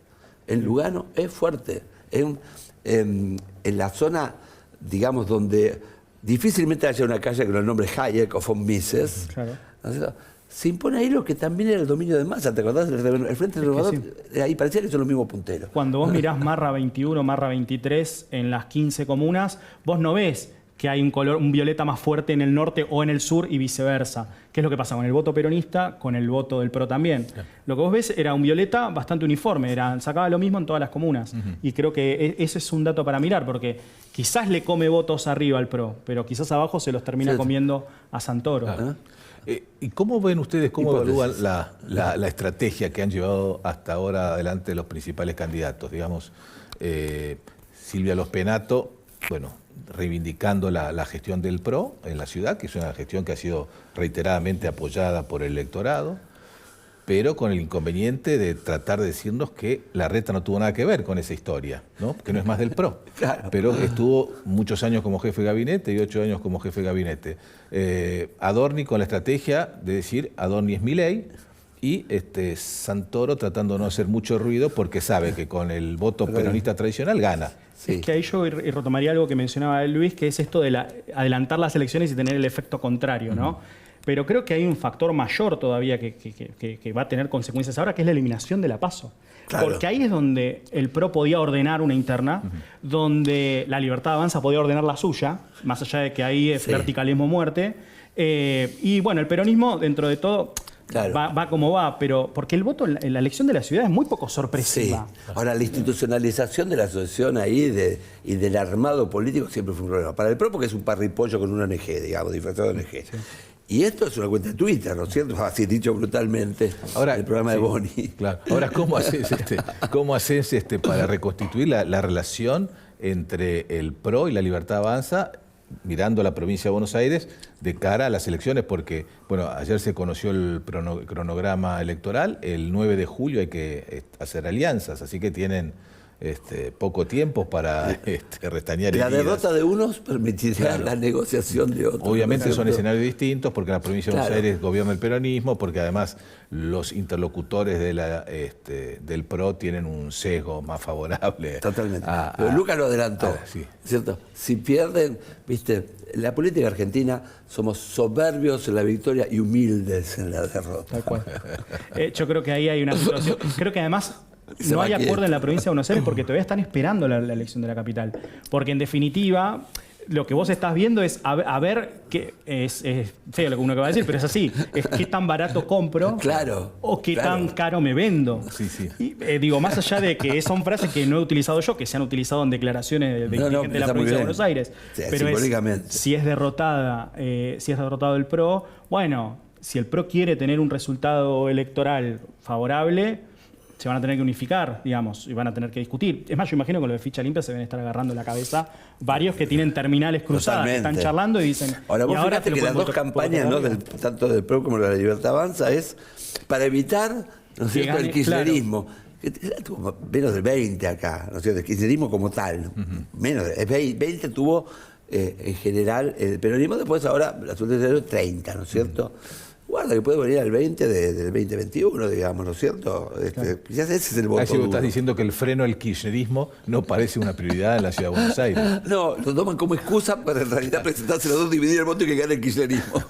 En Lugano es fuerte. En la zona, digamos, donde difícilmente haya una calle con el nombre Hayek o von Mises, claro, ¿no? Se impone ahí lo que también era el dominio de Massa. ¿Te acordás? El Frente Renovador, ahí parecía que son los mismos punteros. Cuando vos mirás Marra 21, Marra 23 en las 15 comunas, vos no ves que hay un violeta más fuerte en el norte o en el sur y viceversa. ¿Qué es lo que pasa con el voto peronista, con el voto del PRO también? Lo que vos ves era un violeta bastante uniforme, sacaba lo mismo en todas las comunas. Y creo que ese es un dato para mirar, porque quizás le come votos arriba al PRO, pero quizás abajo se los termina comiendo a Santoro. Claro. ¿Y cómo ven ustedes, cómo evalúan la estrategia que han llevado hasta ahora adelante los principales candidatos? Digamos, Silvia Lospenato, bueno, reivindicando la gestión del PRO en la ciudad, que es una gestión que ha sido reiteradamente apoyada por el electorado, pero con el inconveniente de tratar de decirnos que Larreta no tuvo nada que ver con esa historia, ¿no? Que no es más del PRO. Claro. Pero estuvo muchos años como jefe de gabinete y 8 años como jefe de gabinete. Adorni con la estrategia de decir Adorni es Milei, y Santoro tratando de no hacer mucho ruido porque sabe que con el voto peronista tradicional gana. Sí. Es que ahí yo retomaría algo que mencionaba Luis, que es esto de adelantar las elecciones y tener el efecto contrario, ¿no? Pero creo que hay un factor mayor todavía que va a tener consecuencias ahora, que es la eliminación de la PASO. Claro. Porque ahí es donde el PRO podía ordenar una interna, donde la Libertad Avanza podía ordenar la suya, más allá de que ahí es verticalismo muerte. Y bueno, el peronismo, dentro de todo... Claro. Va como va, pero porque el voto en la elección de la ciudad es muy poco sorpresiva. Sí. Ahora, la institucionalización de la asociación ahí y del armado político siempre fue un problema. Para el PRO porque es un parripollo con una ONG, digamos, disfrazado de ONG. Sí. Y esto es una cuenta de Twitter, ¿no es cierto? Así dicho brutalmente, ahora, el programa de Boni. Claro. Ahora, ¿cómo haces para reconstituir la relación entre el PRO y la Libertad Avanza, mirando a la provincia de Buenos Aires de cara a las elecciones? Porque, bueno, ayer se conoció el cronograma electoral, el 9 de julio hay que hacer alianzas, así que tienen poco tiempo para restañar La heridas. derrota de unos permitirá la negociación de otros. Obviamente son escenarios distintos porque en la provincia de Buenos Claro. Aires gobierna el peronismo, porque además los interlocutores del PRO tienen un sesgo más favorable. Totalmente. Pero Lucas lo adelantó, sí. ¿cierto? Si pierden, viste, en la política argentina somos soberbios en la victoria y humildes en la derrota. Tal cual. Yo creo que ahí hay una situación. Creo que además Se no va hay quién. acuerdo en la provincia de Buenos Aires porque todavía están esperando la elección de la capital. Porque en definitiva, lo que vos estás viendo es a ver qué es feo lo que uno va a decir, pero es así. Es qué tan barato compro Claro, o qué claro. tan caro me vendo. Sí, sí. Y, digo, más allá de que son frases que no he utilizado yo, que se han utilizado en declaraciones de dirigentes de la está muy provincia de bien. Buenos Aires. Sí, pero simbólicamente. si es derrotado el PRO, bueno, si el PRO quiere tener un resultado electoral favorable, se van a tener que unificar, digamos, y van a tener que discutir. Es más, yo imagino que con lo de ficha limpia se deben estar agarrando la cabeza varios que tienen terminales cruzadas, que están Totalmente. charlando y dicen... Ahora, vos y ahora fíjate te lo que las pueden dos votar- campañas, votar ¿no? arriba. Tanto del PRO como de la Libertad Avanza, es para evitar, ¿no es Que cierto?, el gane, kirchnerismo. Que tuvo menos del 20 acá, ¿no es cierto? El kirchnerismo como tal. Menos de 20 tuvo en general el peronismo, después ahora la sucesión 30, ¿no es cierto? Guarda que puede venir al 20 del 2021, digamos, ¿no es cierto? Quizás ese es el voto. Ahí sí vos estás duro. diciendo que el freno al kirchnerismo no parece una prioridad en la ciudad de Buenos Aires. No, lo toman como excusa para en realidad presentarse los dos, dividir el voto y que gane el kirchnerismo.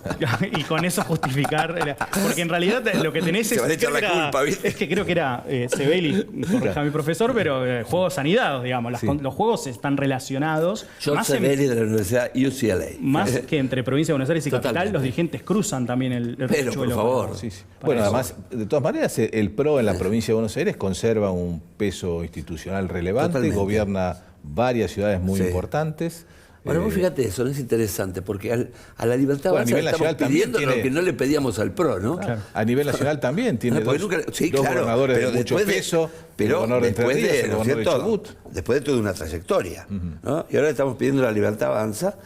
Y con eso justificar... Porque en realidad lo que tenés Se es... van a echar creo la que era- culpa, ¿viste? Es que creo que era Sebeli, corrija mi profesor, pero juegos anidados, digamos. Sí. Los juegos están relacionados. George Más en- Sebeli de la Universidad UCLA. Más que entre provincia de Buenos Aires y capital, Totalmente. los dirigentes cruzan también el Pero, riachuelo por favor. para- Sí, sí. para Bueno, eso. además, de todas maneras, el PRO en la provincia de Buenos Aires conserva un peso institucional relevante, Totalmente. gobierna varias ciudades muy Sí. importantes. Bueno, vos fíjate eso, no es interesante, porque a la Libertad Bueno, a Avanza nivel le estamos nacional también pidiendo lo tiene- que no le pedíamos al PRO, ¿no? Claro. A nivel nacional también tiene No, porque dos, nunca- sí, dos claro, gobernadores pero de mucho después peso, el pero gobernador de Entre después Ríos, de, el ¿no es gobernador de cierto? Chubut. Después de toda una trayectoria, ¿no? Y ahora estamos pidiendo la Libertad Avanza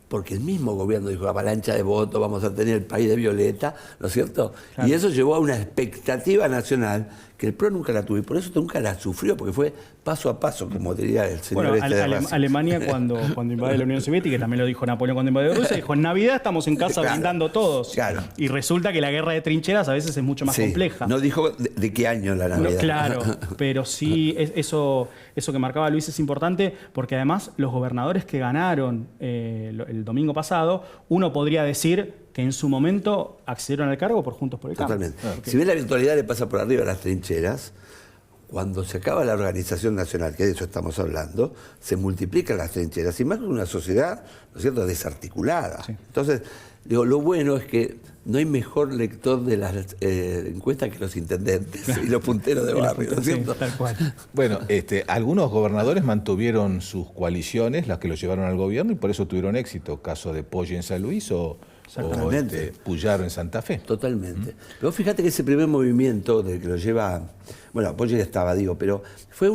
porque el mismo gobierno dijo avalancha de votos, vamos a tener el país de Violeta, ¿no es cierto? Claro. Y eso llevó a una expectativa nacional que el PRO nunca la tuvo y por eso nunca la sufrió, porque fue paso a paso, como diría el señor Bueno, este de Racing. Alemania cuando invade la Unión Soviética, y también lo dijo Napoleón cuando invadió Rusia, dijo, en Navidad estamos en casa Claro, brindando todos. claro. Y resulta que la guerra de trincheras a veces es mucho más Sí, compleja. no dijo de qué año la No, Navidad. claro, pero sí, eso que marcaba Luis es importante porque además los gobernadores que ganaron el domingo pasado, uno podría decir que en su momento accedieron al cargo por Juntos por el Cambio. Totalmente. Si bien la virtualidad le pasa por arriba a las trincheras, cuando se acaba la organización nacional, que de eso estamos hablando, se multiplican las trincheras, y más con una sociedad, ¿no es cierto?, desarticulada. Sí. Entonces, digo, lo bueno es que no hay mejor lector de las encuestas que los intendentes y los punteros de barrio, ¿no es Sí, cierto? tal cual. Bueno, algunos gobernadores mantuvieron sus coaliciones, las que los llevaron al gobierno, y por eso tuvieron éxito. Caso de Poggi en San Luis o Exactamente. Puyaro en Santa Fe. Totalmente. Pero fíjate que ese primer movimiento del que lo lleva, bueno, Poggi ya estaba, digo, pero fue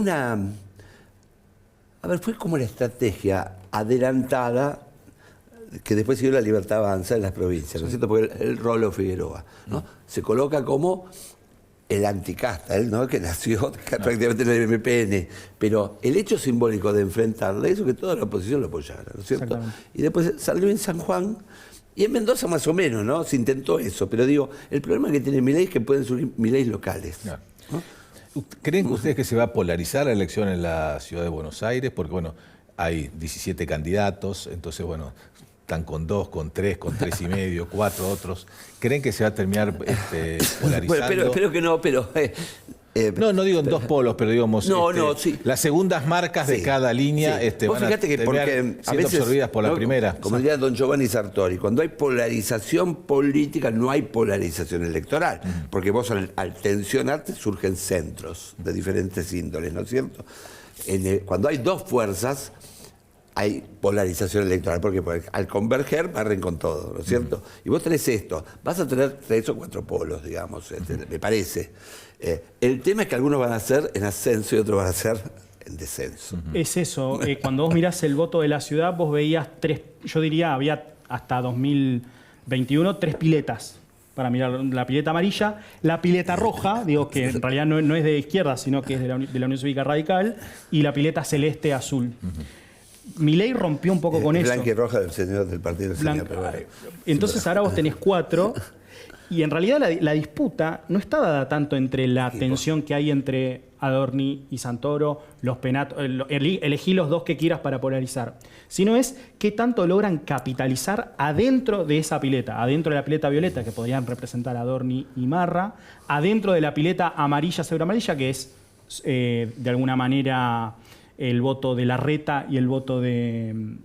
fue como la estrategia adelantada que después siguió la Libertad Avanza en las provincias, ¿no es cierto? Porque el Rolo Figueroa, ¿no? Se coloca como el anticasta, ¿no? Que nació prácticamente en el MPN, pero el hecho simbólico de enfrentarla hizo que toda la oposición lo apoyara, ¿no es cierto? Exactamente. Y después salió en San Juan, y en Mendoza más o menos, ¿no? Se intentó eso, pero digo, el problema que tiene Milei es que pueden surgir Mileis locales. Claro. ¿no? ¿Creen ustedes que se va a polarizar la elección en la ciudad de Buenos Aires? Porque, bueno, hay 17 candidatos, entonces, bueno, están con 2, con 3, con 3,5, 4 otros. ¿Creen que se va a terminar polarizando? Bueno, pero espero que no, pero... No digo en dos polos, pero digamos, sí. las segundas marcas de Sí, cada línea sí. Vos van a fíjate que terminar porque a siendo veces, absorbidas por la ¿no? primera. Como diría don Giovanni Sartori, cuando hay polarización política no hay polarización electoral, porque vos al tensionarte surgen centros de diferentes índoles, ¿no es cierto? Cuando hay dos fuerzas hay polarización electoral, porque al converger barren con todo, ¿no es cierto? Y vos tenés esto, vas a tener 3 o 4 polos, digamos, me parece. El tema es que algunos van a ser en ascenso y otros van a ser en descenso. Es eso, cuando vos mirás el voto de la ciudad, vos veías yo diría, había hasta 2021 3 piletas. para mirar la pileta amarilla. La pileta roja, digo que en realidad no es de izquierda, sino que es de la Unión Cívica Radical. Y la pileta celeste azul. Milei rompió un poco con eso. Blanca y roja del señor del partido del señor. Pero bueno. Entonces ahora vos tenés 4. Y en realidad la disputa no está dada tanto entre la tensión que hay entre Adorni y Santoro, los penatos, elegí los dos que quieras para polarizar, sino es qué tanto logran capitalizar adentro de esa pileta, adentro de la pileta violeta, que podrían representar a Adorni y Marra, adentro de la pileta amarilla, segura amarilla, que es de alguna manera el voto de Larreta y el voto de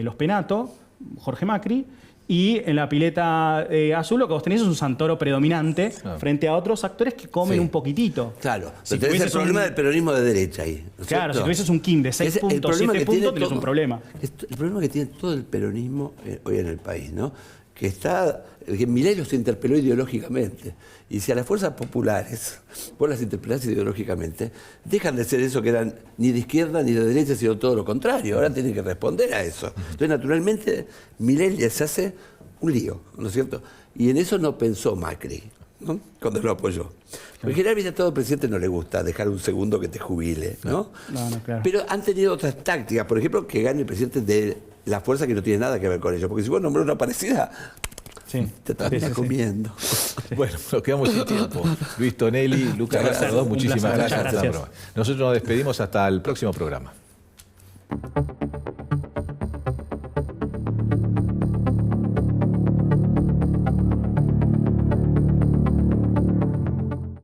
los Penato, Jorge Macri. Y en la pileta azul lo que vos tenés es un Santoro predominante frente a otros actores que comen un poquitito. Claro, pero tenés el problema del peronismo de derecha ahí. ¿no claro, cierto? si tuvieses un Kim de 6 puntos, 7 puntos, tenés un problema. El problema que tiene todo el peronismo hoy en el país, ¿no? Que Milei los interpeló ideológicamente. Y si a las fuerzas populares vos las interpelás ideológicamente, dejan de ser eso que eran ni de izquierda ni de derecha, sino todo lo contrario. Ahora tienen que responder a eso. Entonces, naturalmente, Milei les hace un lío, ¿no es cierto? Y en eso no pensó Macri, ¿no? Cuando lo apoyó. Porque generalmente a todo presidente no le gusta dejar un segundo que te jubile, ¿no? No, claro. Pero han tenido otras tácticas. Por ejemplo, que gane el presidente de la fuerza que no tiene nada que ver con ellos. Porque si vos nombrás una parecida, te estás comiendo. Bueno, nos quedamos sin tiempo. Luis Tonelli, Lucas Lázaro, muchísimas gracias. Nosotros nos despedimos hasta el próximo programa.